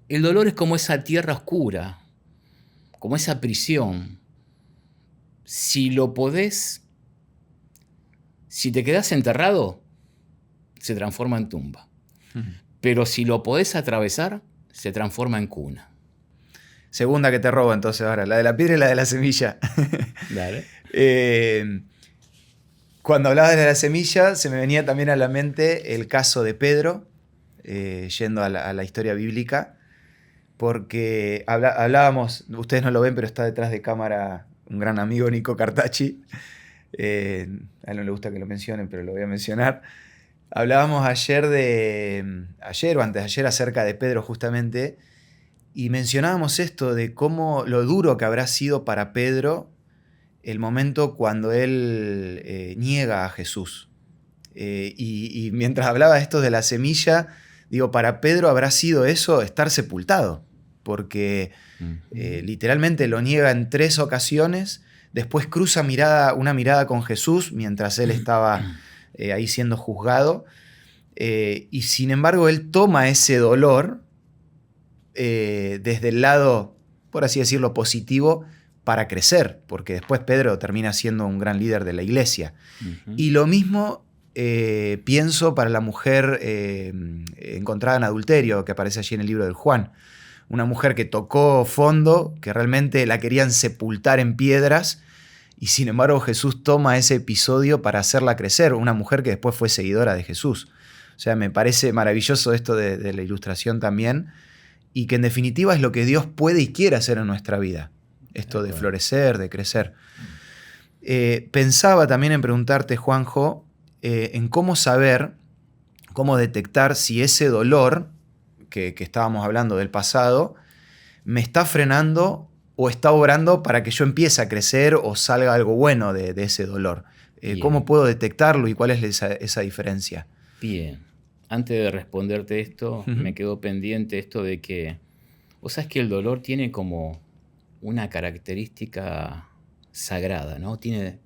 es como esa tierra oscura, como esa prisión. Si lo podés, si te quedás enterrado, se transforma en tumba. Pero si lo podés atravesar, se transforma en cuna. Segunda que te robo entonces ahora, la de la piedra y la de la semilla. Dale. Cuando hablabas de la semilla, se me venía también a la mente el caso de Pedro, yendo a la historia bíblica, porque hablábamos, ustedes no lo ven, pero está detrás de cámara un gran amigo, Nico Cartacci. A él no le gusta que lo mencionen, pero lo voy a mencionar. Hablábamos ayer o antes de ayer acerca de Pedro justamente, y mencionábamos esto de cómo lo duro que habrá sido para Pedro el momento cuando él niega a Jesús. Y mientras hablaba esto de la semilla, digo, para Pedro habrá sido eso estar sepultado, porque literalmente lo niega en 3 ocasiones, después cruza una mirada con Jesús mientras él estaba ahí siendo juzgado, y sin embargo él toma ese dolor desde el lado, por así decirlo, positivo, para crecer, porque después Pedro termina siendo un gran líder de la iglesia. Y lo mismo pienso para la mujer encontrada en adulterio, que aparece allí en el libro del Juan. Una mujer que tocó fondo, que realmente la querían sepultar en piedras, y sin embargo Jesús toma ese episodio para hacerla crecer, una mujer que después fue seguidora de Jesús. O sea, me parece maravilloso esto de la ilustración también, y que en definitiva es lo que Dios puede y quiere hacer en nuestra vida. Esto de florecer, de crecer. Pensaba también en preguntarte, Juanjo, en cómo saber, cómo detectar si ese dolor que estábamos hablando del pasado me está frenando o está obrando para que yo empiece a crecer o salga algo bueno de ese dolor. ¿Cómo puedo detectarlo y cuál es esa diferencia? Bien. Antes de responderte esto, me quedó pendiente esto de que, vos sabés que el dolor tiene como una característica sagrada, ¿no? Tiene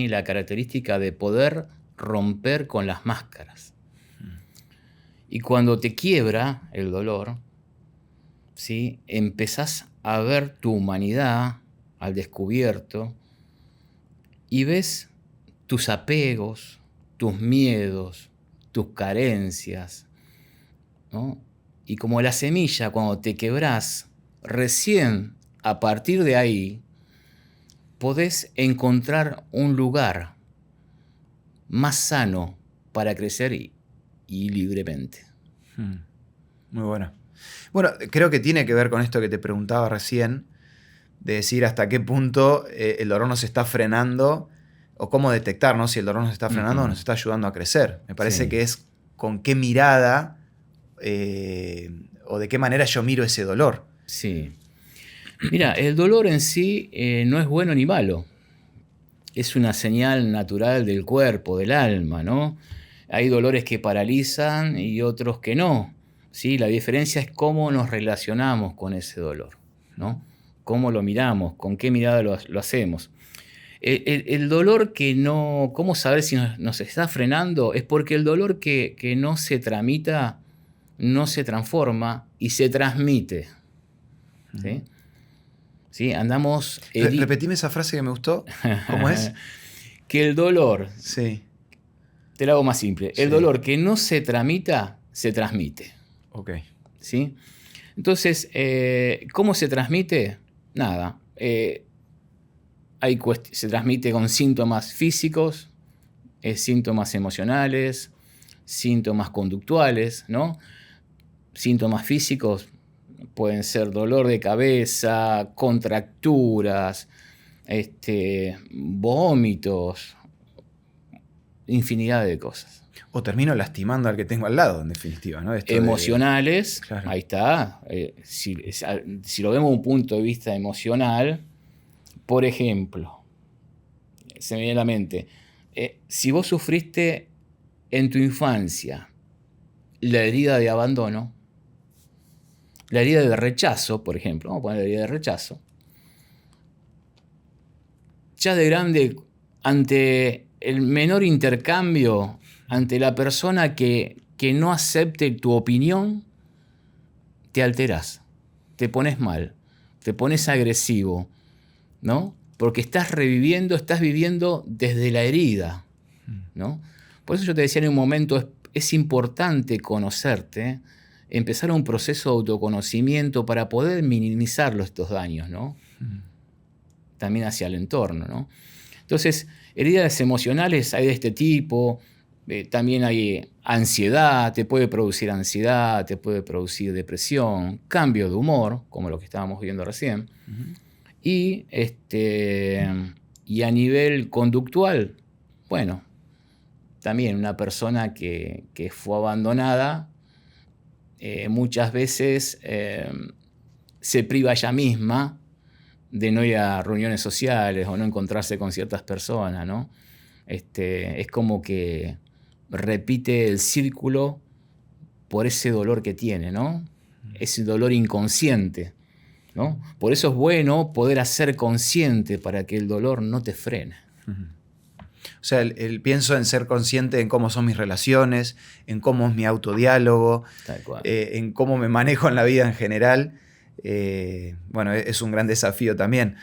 la característica de poder romper con las máscaras. Y cuando te quiebra el dolor, ¿sí? Empezás a ver tu humanidad al descubierto y ves tus apegos, tus miedos, tus carencias, ¿no? Y como la semilla, cuando te quebrás, recién a partir de ahí podés encontrar un lugar más sano para crecer y libremente. Muy bueno. Bueno, creo que tiene que ver con esto que te preguntaba recién, de decir hasta qué punto el dolor nos está frenando, o cómo detectar, ¿no? Si el dolor nos está frenando o nos está ayudando a crecer. Me parece que es con qué mirada o de qué manera yo miro ese dolor. Sí. Mira, el dolor en sí no es bueno ni malo. Es una señal natural del cuerpo, del alma, ¿no? Hay dolores que paralizan y otros que no, ¿sí? La diferencia es cómo nos relacionamos con ese dolor, ¿no? Cómo lo miramos, con qué mirada lo hacemos. El dolor que no... ¿Cómo saber si nos está frenando? Es porque el dolor que no se tramita, no se transforma y se transmite, ¿sí? ¿Sí? Andamos... Repetime esa frase que me gustó. ¿Cómo es? Que el dolor... Sí. Te lo hago más simple. El dolor que no se tramita, se transmite. Ok. ¿Sí? Entonces, ¿cómo se transmite? Nada. Se transmite con síntomas físicos, síntomas emocionales, síntomas conductuales, ¿no? Síntomas físicos pueden ser dolor de cabeza, contracturas, vómitos, infinidad de cosas. O termino lastimando al que tengo al lado, en definitiva, ¿no? Esto emocionales, claro. Ahí está. Si lo vemos desde un punto de vista emocional, por ejemplo, se me viene a la mente, si vos sufriste en tu infancia la herida de abandono, la herida de rechazo, por ejemplo, vamos a poner la herida de rechazo, ya de grande, ante el menor intercambio, ante la persona que no acepte tu opinión, te alterás, te pones mal, te pones agresivo, ¿no? Porque estás viviendo desde la herida, ¿no? Por eso yo te decía en un momento, es importante conocerte, empezar un proceso de autoconocimiento para poder minimizar estos daños, ¿no? También hacia el entorno, ¿no? Entonces, heridas emocionales hay de este tipo. También hay ansiedad, te puede producir ansiedad, te puede producir depresión, cambio de humor, como lo que estábamos viendo recién. Y a nivel conductual, bueno, también una persona que fue abandonada muchas veces se priva ella misma de no ir a reuniones sociales o no encontrarse con ciertas personas, ¿no? Es como que repite el círculo por ese dolor que tiene, ¿no? Ese dolor inconsciente, ¿no? Por eso es bueno poder hacer consciente para que el dolor no te frene. O sea, pienso en ser consciente en cómo son mis relaciones, en cómo es mi autodiálogo, Tal cual. en cómo me manejo en la vida en general. Bueno, es un gran desafío también.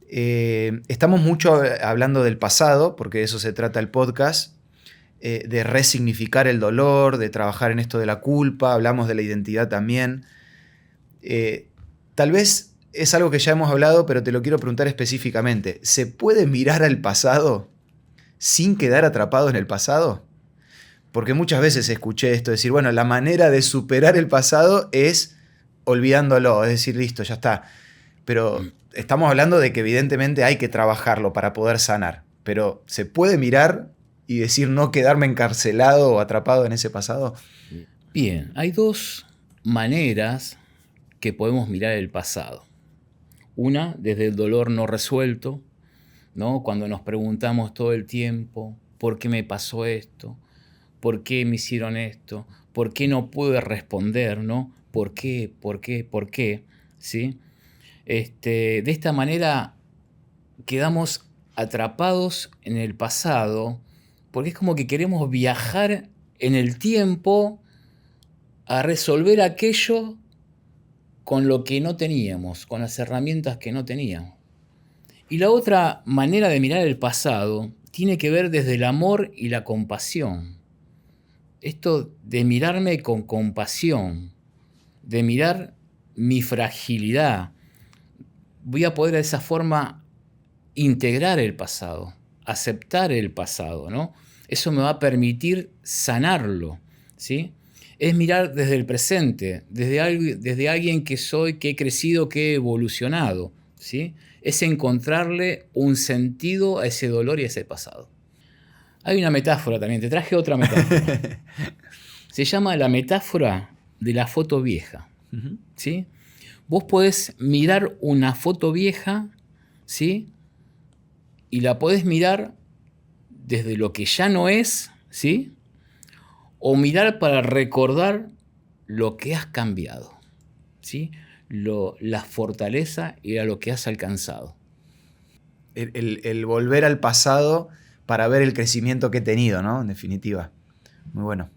Estamos mucho hablando del pasado, porque de eso se trata el podcast, de resignificar el dolor, de trabajar en esto de la culpa, hablamos de la identidad también. Tal vez es algo que ya hemos hablado, pero te lo quiero preguntar específicamente. ¿Se puede mirar al pasado sin quedar atrapado en el pasado? Porque muchas veces escuché esto, decir, bueno, la manera de superar el pasado es olvidándolo, es decir, listo, ya está. Pero estamos hablando de que evidentemente hay que trabajarlo para poder sanar. Pero ¿se puede mirar y decir no quedarme encarcelado o atrapado en ese pasado? Bien, hay dos maneras que podemos mirar el pasado. Una, desde el dolor no resuelto, ¿no? Cuando nos preguntamos todo el tiempo, ¿por qué me pasó esto? ¿Por qué me hicieron esto? ¿Por qué no pude responder, ¿no? ¿Por qué? ¿Por qué? ¿Por qué? ¿Sí? De esta manera quedamos atrapados en el pasado porque es como que queremos viajar en el tiempo a resolver aquello con lo que no teníamos, con las herramientas que no teníamos. Y la otra manera de mirar el pasado tiene que ver desde el amor y la compasión. Esto de mirarme con compasión, de mirar mi fragilidad. Voy a poder de esa forma integrar el pasado, aceptar el pasado, ¿no? Eso me va a permitir sanarlo, ¿sí? Es mirar desde el presente, desde alguien que soy, que he crecido, que he evolucionado, ¿sí? Es encontrarle un sentido a ese dolor y a ese pasado. Hay una metáfora también, te traje otra metáfora. Se llama la metáfora de la foto vieja, ¿sí? Vos podés mirar una foto vieja, ¿sí? Y la podés mirar desde lo que ya no es, ¿sí? O mirar para recordar lo que has cambiado, ¿sí? La fortaleza y a lo que has alcanzado. El volver al pasado para ver el crecimiento que he tenido, ¿no? En definitiva. Muy bueno.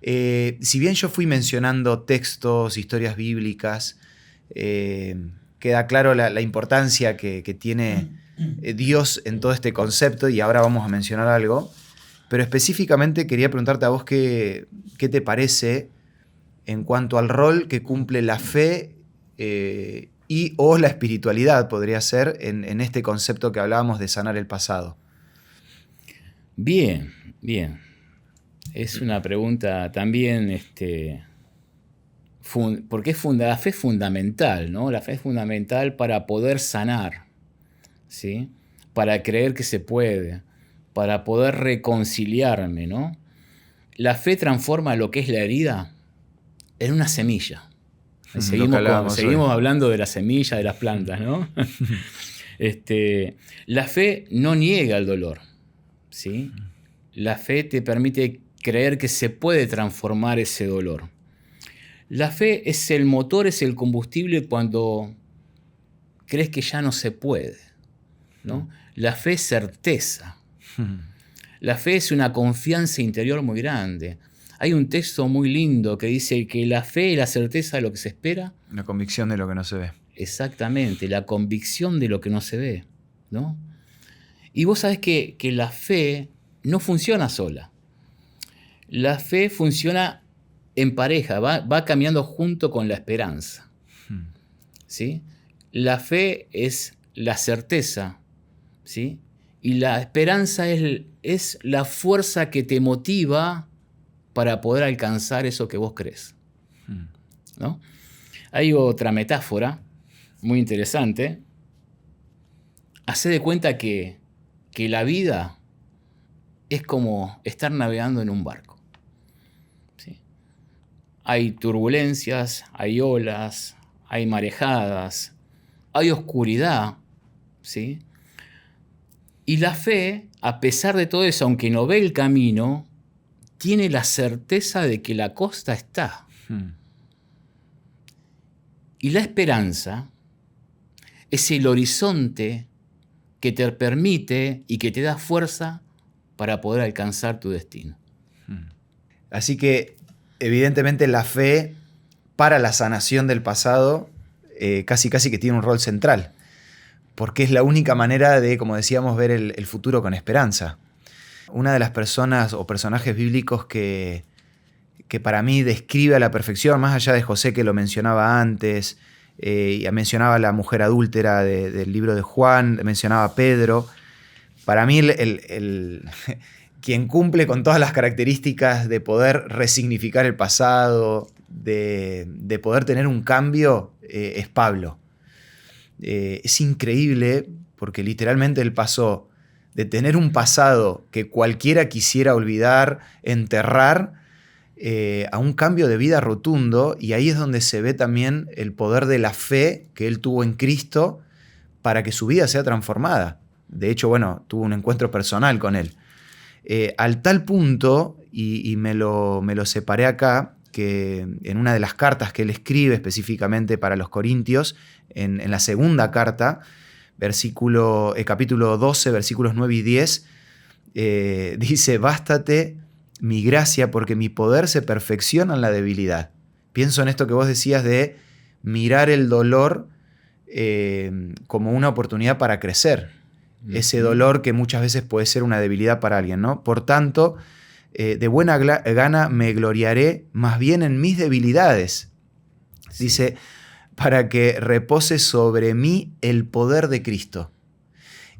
Si bien yo fui mencionando textos, historias bíblicas, queda claro la importancia que tiene Dios en todo este concepto, y ahora vamos a mencionar algo, pero específicamente quería preguntarte a vos qué te parece en cuanto al rol que cumple la fe y o la espiritualidad, podría ser, en este concepto que hablábamos de sanar el pasado. Bien, bien. Es una pregunta también, porque la fe es fundamental, ¿no? La fe es fundamental para poder sanar, ¿sí? Para creer que se puede, para poder reconciliarme, ¿no? La fe transforma lo que es la herida en una semilla. Seguimos hablando de la semilla, de las plantas, ¿no? La fe no niega el dolor, ¿sí? La fe te permite creer que se puede transformar ese dolor. La fe es el motor, es el combustible cuando crees que ya no se puede, ¿no? La fe es certeza. La fe es una confianza interior muy grande. Hay un texto muy lindo que dice que la fe es la certeza de lo que se espera. La convicción de lo que no se ve. Exactamente, la convicción de lo que no se ve, ¿no? Y vos sabés que la fe no funciona sola. La fe funciona en pareja, va caminando junto con la esperanza, ¿sí? La fe es la certeza, ¿sí? Y la esperanza es la fuerza que te motiva para poder alcanzar eso que vos crees, ¿no? Hay otra metáfora muy interesante. Hacé de cuenta que la vida es como estar navegando en un barco, ¿sí? Hay turbulencias, hay olas, hay marejadas, hay oscuridad, ¿sí? Y la fe, a pesar de todo eso, aunque no ve el camino, tiene la certeza de que la costa está. Y la esperanza es el horizonte que te permite y que te da fuerza para poder alcanzar tu destino. Así que, evidentemente, la fe para la sanación del pasado casi que tiene un rol central, porque es la única manera de, como decíamos, ver el futuro con esperanza. Una de las personas o personajes bíblicos que para mí describe a la perfección, más allá de José que lo mencionaba antes, mencionaba a la mujer adúltera del libro de Juan, mencionaba a Pedro, para mí quien cumple con todas las características de poder resignificar el pasado, de poder tener un cambio, es Pablo. Es increíble porque literalmente él pasó de tener un pasado que cualquiera quisiera olvidar, enterrar, a un cambio de vida rotundo, y ahí es donde se ve también el poder de la fe que él tuvo en Cristo para que su vida sea transformada. De hecho, bueno, tuvo un encuentro personal con él. Al tal punto, y me lo separé acá, que en una de las cartas que él escribe específicamente para los Corintios, en la segunda carta, capítulo 12, versículos 9 y 10, dice: «Bástate mi gracia, porque mi poder se perfecciona en la debilidad». Pienso en esto que vos decías de mirar el dolor como una oportunidad para crecer. Ese dolor que muchas veces puede ser una debilidad para alguien, ¿no? Por tanto, de buena gana me gloriaré más bien en mis debilidades. Sí. Dice, para que repose sobre mí el poder de Cristo.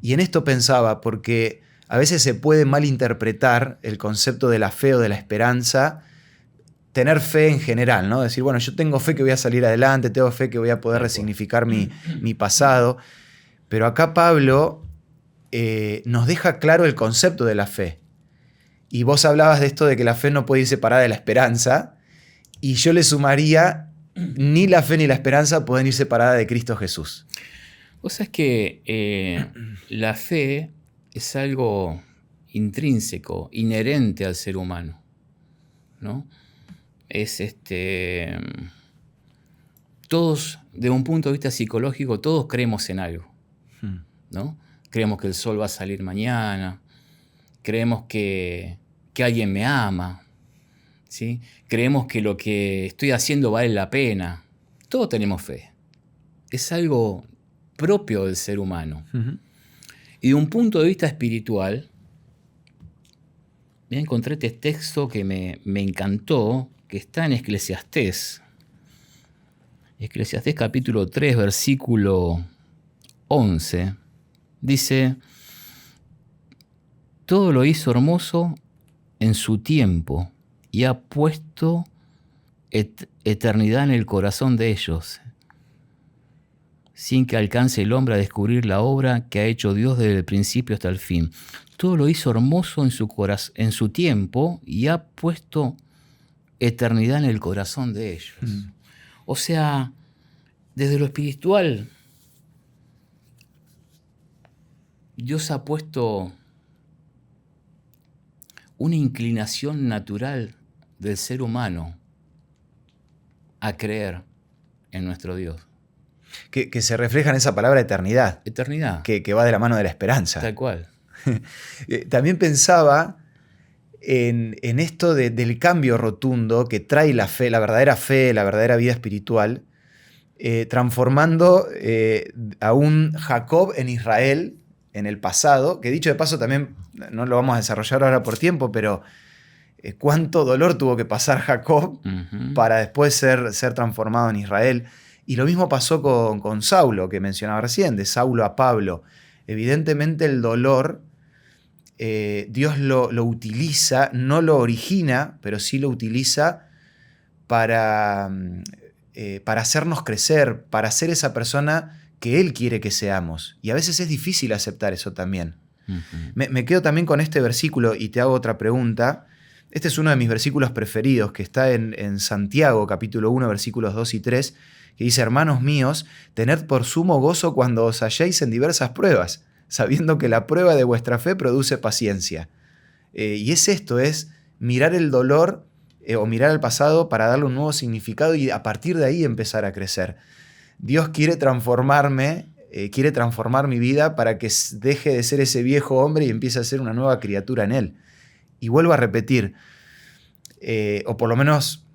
Y en esto pensaba, porque a veces se puede malinterpretar el concepto de la fe o de la esperanza, tener fe en general, ¿no? Decir, bueno, yo tengo fe que voy a salir adelante, tengo fe que voy a poder resignificar mi pasado. Pero acá Pablo nos deja claro el concepto de la fe. Y vos hablabas de esto de que la fe no puede ir separada de la esperanza, y yo le sumaría, ni la fe ni la esperanza pueden ir separadas de Cristo Jesús. Vos sabés que la fe es algo intrínseco, inherente al ser humano, ¿no? Es todos, de un punto de vista psicológico, todos creemos en algo, ¿no? Creemos que el sol va a salir mañana, creemos que alguien me ama, ¿sí? Creemos que lo que estoy haciendo vale la pena. Todos tenemos fe. Es algo propio del ser humano. Y de un punto de vista espiritual, encontré este texto que me encantó, que está en Eclesiastés. Eclesiastés capítulo 3, versículo 11. Dice: «Todo lo hizo hermoso en su tiempo y ha puesto eternidad en el corazón de ellos, sin que alcance el hombre a descubrir la obra que ha hecho Dios desde el principio hasta el fin». Todo lo hizo hermoso en su tiempo y ha puesto eternidad en el corazón de ellos. O sea, desde lo espiritual, Dios ha puesto una inclinación natural del ser humano a creer en nuestro Dios. Que se refleja en esa palabra eternidad. Eternidad. Que va de la mano de la esperanza. Tal cual. También pensaba en esto del cambio rotundo que trae la fe, la verdadera vida espiritual, transformando a un Jacob en Israel en el pasado, que dicho de paso también no lo vamos a desarrollar ahora por tiempo, pero cuánto dolor tuvo que pasar Jacob para después ser transformado en Israel. Y lo mismo pasó con Saulo, que mencionaba recién, de Saulo a Pablo. Evidentemente el dolor, Dios lo utiliza, no lo origina, pero sí lo utiliza para hacernos crecer, para ser esa persona que Él quiere que seamos. Y a veces es difícil aceptar eso también. Me quedo también con este versículo y te hago otra pregunta. Este es uno de mis versículos preferidos, que está en Santiago, capítulo 1, versículos 2 y 3, que dice: hermanos míos, tened por sumo gozo cuando os halléis en diversas pruebas, sabiendo que la prueba de vuestra fe produce paciencia. Y es esto, es mirar el dolor o mirar el pasado para darle un nuevo significado y a partir de ahí empezar a crecer. Dios quiere transformarme, quiere transformar mi vida para que deje de ser ese viejo hombre y empiece a ser una nueva criatura en Él. Y vuelvo a repetir, o por lo menos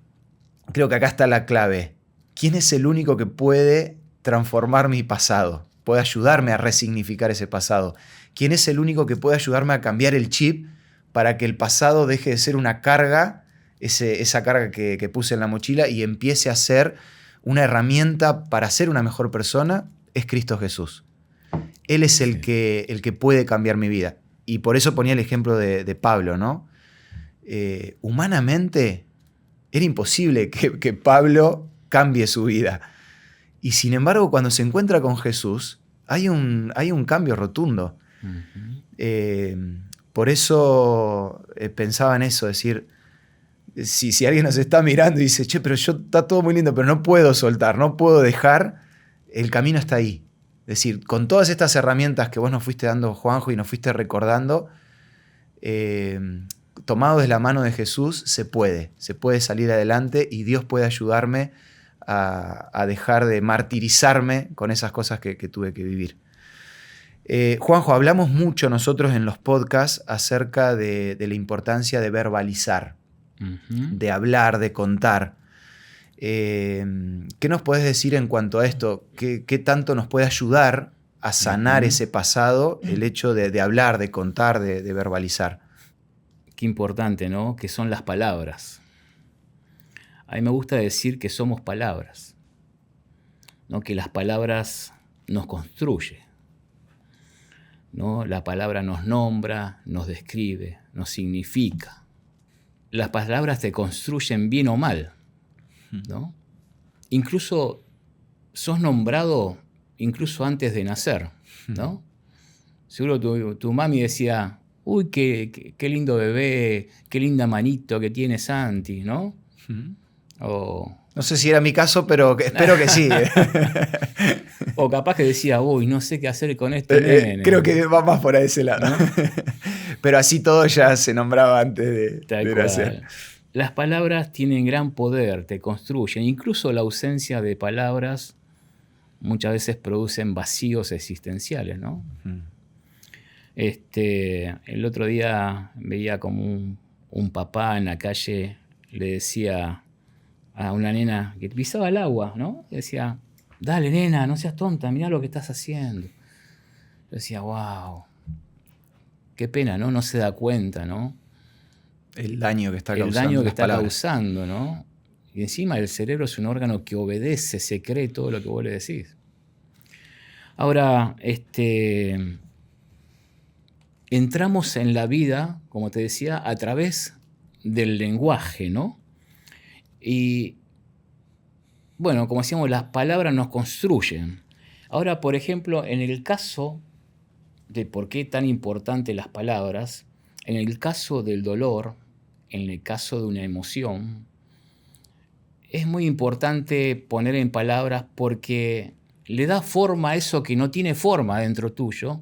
creo que acá está la clave. ¿Quién es el único que puede transformar mi pasado? Puede ayudarme a resignificar ese pasado. ¿Quién es el único que puede ayudarme a cambiar el chip para que el pasado deje de ser una carga, esa carga que puse en la mochila, y empiece a ser una herramienta para ser una mejor persona? Es Cristo Jesús. Él es el que puede cambiar mi vida. Y por eso ponía el ejemplo de Pablo, ¿no? Humanamente era imposible que Pablo cambie su vida. Y sin embargo, cuando se encuentra con Jesús, hay un cambio rotundo. Por eso pensaba en eso, decir, si alguien nos está mirando y dice, che, pero está todo muy lindo, pero no puedo soltar, no puedo dejar, el camino está ahí. Es decir, con todas estas herramientas que vos nos fuiste dando, Juanjo, y nos fuiste recordando, tomados de la mano de Jesús, se puede salir adelante y Dios puede ayudarme a dejar de martirizarme con esas cosas que tuve que vivir. Juanjo, hablamos mucho nosotros en los podcasts acerca de la importancia de verbalizar, de hablar, de contar. ¿Qué nos puedes decir en cuanto a esto? ¿Qué tanto nos puede ayudar a sanar ese pasado el hecho de hablar, de contar, de verbalizar? Qué importante, ¿no? Que son las palabras. A mí me gusta decir que somos palabras, ¿no? Que las palabras nos construyen, ¿no? La palabra nos nombra, nos describe, nos significa. Las palabras te construyen bien o mal, ¿no? Incluso sos nombrado incluso antes de nacer, ¿no? Seguro tu mami decía, uy, qué lindo bebé, qué linda manito que tiene Santi, ¿no? No sé si era mi caso, pero espero que sí. O capaz que decía, uy, no sé qué hacer con este nene. Creo que va más por ese lado, ¿no? Pero así todo ya se nombraba antes de nacer. Las palabras tienen gran poder, te construyen. Incluso la ausencia de palabras muchas veces producen vacíos existenciales, ¿no? El otro día veía como un papá en la calle le decía a una nena que pisaba el agua, ¿no? Le decía, dale, nena, no seas tonta, mirá lo que estás haciendo. Yo decía, wow, qué pena, ¿no? No se da cuenta, ¿no? El daño que está causando. El daño que está causando, ¿no? Y encima el cerebro es un órgano que obedece, se cree todo lo que vos le decís. Ahora, entramos en la vida, como te decía, a través del lenguaje, ¿no? Y, bueno, como decíamos, las palabras nos construyen. Ahora, por ejemplo, en el caso de por qué tan importante las palabras, en el caso del dolor, en el caso de una emoción, es muy importante poner en palabras porque le da forma a eso que no tiene forma dentro tuyo,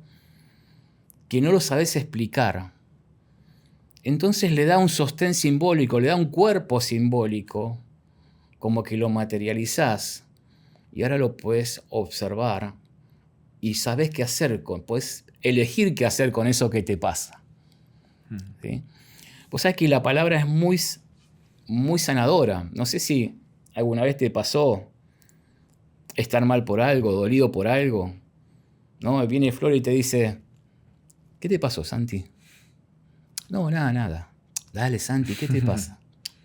que no lo sabes explicar. Entonces le da un sostén simbólico, le da un cuerpo simbólico, como que lo materializás y ahora lo puedes observar y sabes qué hacer, puedes elegir qué hacer con eso que te pasa. ¿Sí? Vos sabés que la palabra es muy, muy sanadora. No sé si alguna vez te pasó estar mal por algo, dolido por algo, ¿no? Viene Flor y te dice, ¿qué te pasó, Santi? No, nada. Dale, Santi, ¿qué te pasa?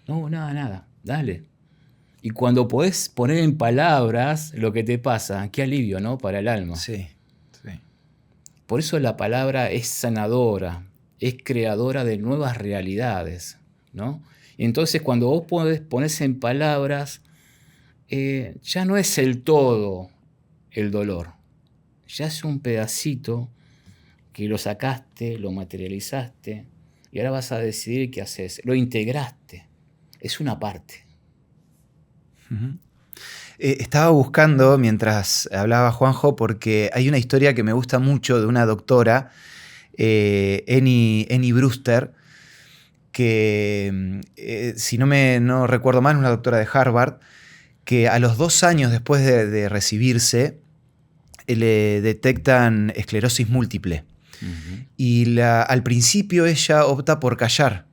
No, nada. Dale. Y cuando podés poner en palabras lo que te pasa, qué alivio, ¿no? Para el alma. Sí. Por eso la palabra es sanadora, es creadora de nuevas realidades, ¿no? Y entonces cuando vos pones en palabras, ya no es el todo el dolor. Ya es un pedacito que lo sacaste, lo materializaste, y ahora vas a decidir qué haces. Lo integraste. Es una parte. Uh-huh. Estaba buscando mientras hablaba Juanjo porque hay una historia que me gusta mucho de una doctora, Annie Brewster, que si no recuerdo mal, una doctora de Harvard, que a los 2 años después de recibirse le detectan esclerosis múltiple. Uh-huh. Y al principio ella opta por callar.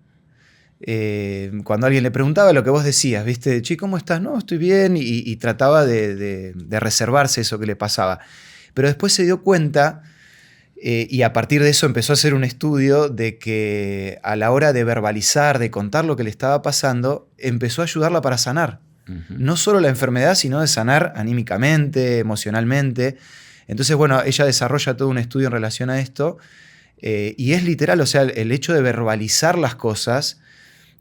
Cuando alguien le preguntaba lo que vos decías, ¿viste? Che, ¿cómo estás? No, estoy bien. Y trataba de reservarse eso que le pasaba. Pero después se dio cuenta, y a partir de eso empezó a hacer un estudio de que a la hora de verbalizar, de contar lo que le estaba pasando, empezó a ayudarla para sanar. Uh-huh. No solo la enfermedad, sino de sanar anímicamente, emocionalmente. Entonces, bueno, ella desarrolla todo un estudio en relación a esto. Y es literal, o sea, el hecho de verbalizar las cosas,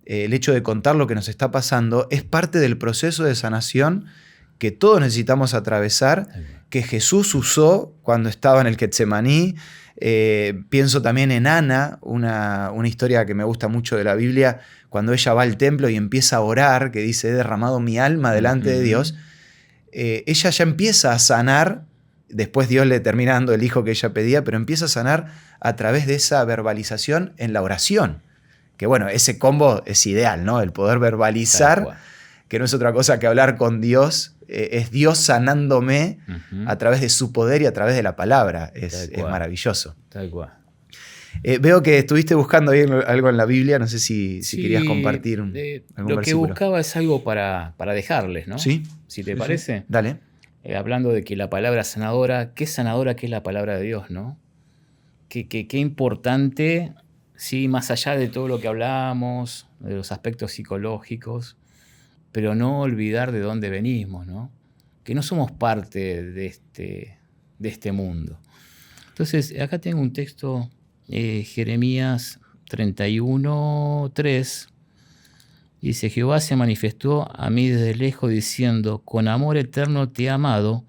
el hecho de contar lo que nos está pasando, es parte del proceso de sanación que todos necesitamos atravesar, que Jesús usó cuando estaba en el Getsemaní. Pienso también en Ana, una historia que me gusta mucho de la Biblia, cuando ella va al templo y empieza a orar, que dice, he derramado mi alma delante de Dios. Ella ya empieza a sanar, después Dios le termina dando el hijo que ella pedía, pero empieza a sanar a través de esa verbalización en la oración. Que bueno, ese combo es ideal, ¿no? El poder verbalizar, que no es otra cosa que hablar con Dios, es Dios sanándome a través de su poder y a través de la palabra. Es maravilloso. Tal cual. Veo que estuviste buscando ahí algo en la Biblia, no sé si querías compartir algún versículo. Lo que buscaba es algo para dejarles, ¿no? Sí. Si te parece. Sí. Dale. Hablando de que la palabra sanadora que es la palabra de Dios, ¿no? Qué importante, sí, más allá de todo lo que hablamos, de los aspectos psicológicos, pero no olvidar de dónde venimos, ¿no? Que no somos parte de este mundo. Entonces, acá tengo un texto, Jeremías 31:3, dice, Jehová se manifestó a mí desde lejos diciendo, con amor eterno te he amado,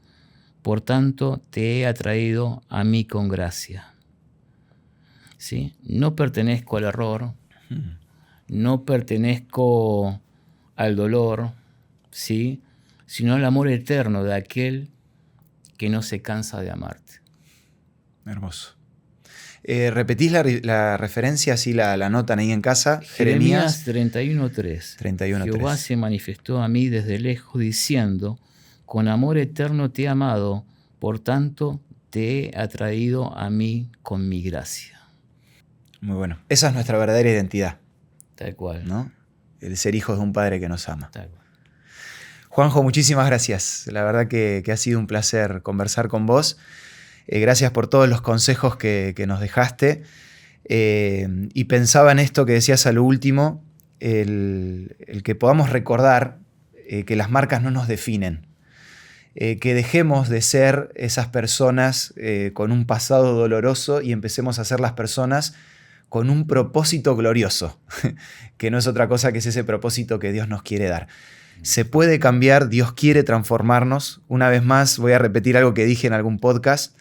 por tanto te he atraído a mí con gracia. ¿Sí? No pertenezco al error, no pertenezco al dolor, ¿sí? Sino al amor eterno de aquel que no se cansa de amarte. Hermoso. ¿Repetís la referencia, así la anotan ahí en casa? Jeremías 31:3. 31:3. Jehová se manifestó a mí desde lejos diciendo, con amor eterno te he amado, por tanto te he atraído a mí con mi gracia. Muy bueno. Esa es nuestra verdadera identidad. Tal cual. ¿No? El ser hijos de un padre que nos ama. Tal cual. Juanjo, muchísimas gracias. La verdad que ha sido un placer conversar con vos. Gracias por todos los consejos que nos dejaste. Y pensaba en esto que decías a lo último, el que podamos recordar que las marcas no nos definen. Que dejemos de ser esas personas con un pasado doloroso y empecemos a ser las personas con un propósito glorioso, que no es otra cosa que es ese propósito que Dios nos quiere dar. Se puede cambiar, Dios quiere transformarnos. Una vez más voy a repetir algo que dije en algún podcast,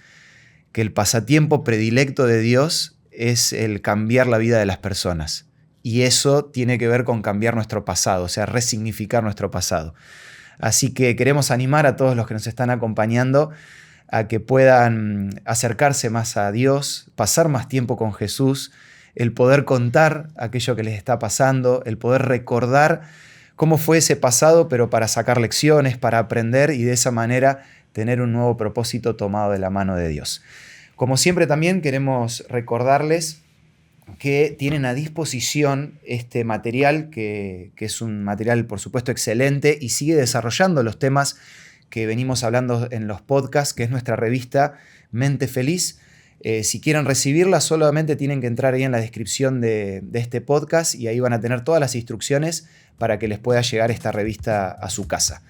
que el pasatiempo predilecto de Dios es el cambiar la vida de las personas. Y eso tiene que ver con cambiar nuestro pasado, o sea, resignificar nuestro pasado. Así que queremos animar a todos los que nos están acompañando a que puedan acercarse más a Dios, pasar más tiempo con Jesús, el poder contar aquello que les está pasando, el poder recordar cómo fue ese pasado, pero para sacar lecciones, para aprender y de esa manera tener un nuevo propósito tomado de la mano de Dios. Como siempre también queremos recordarles que tienen a disposición este material, que es un material por supuesto excelente y sigue desarrollando los temas que venimos hablando en los podcasts, que es nuestra revista Mente Feliz. Si quieren recibirla, solamente tienen que entrar ahí en la descripción de este podcast y ahí van a tener todas las instrucciones para que les pueda llegar esta revista a su casa.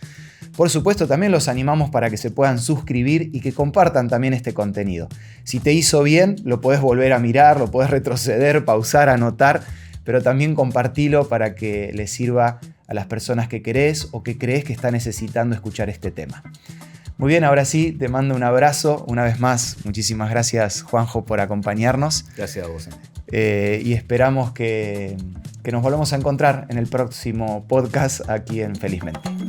Por supuesto, también los animamos para que se puedan suscribir y que compartan también este contenido. Si te hizo bien, lo podés volver a mirar, lo podés retroceder, pausar, anotar, pero también compartilo para que les sirva a las personas que querés o que crees que están necesitando escuchar este tema. Muy bien, ahora sí, te mando un abrazo. Una vez más, muchísimas gracias, Juanjo, por acompañarnos. Gracias a vos. y esperamos que nos volvamos a encontrar en el próximo podcast aquí en Felizmente.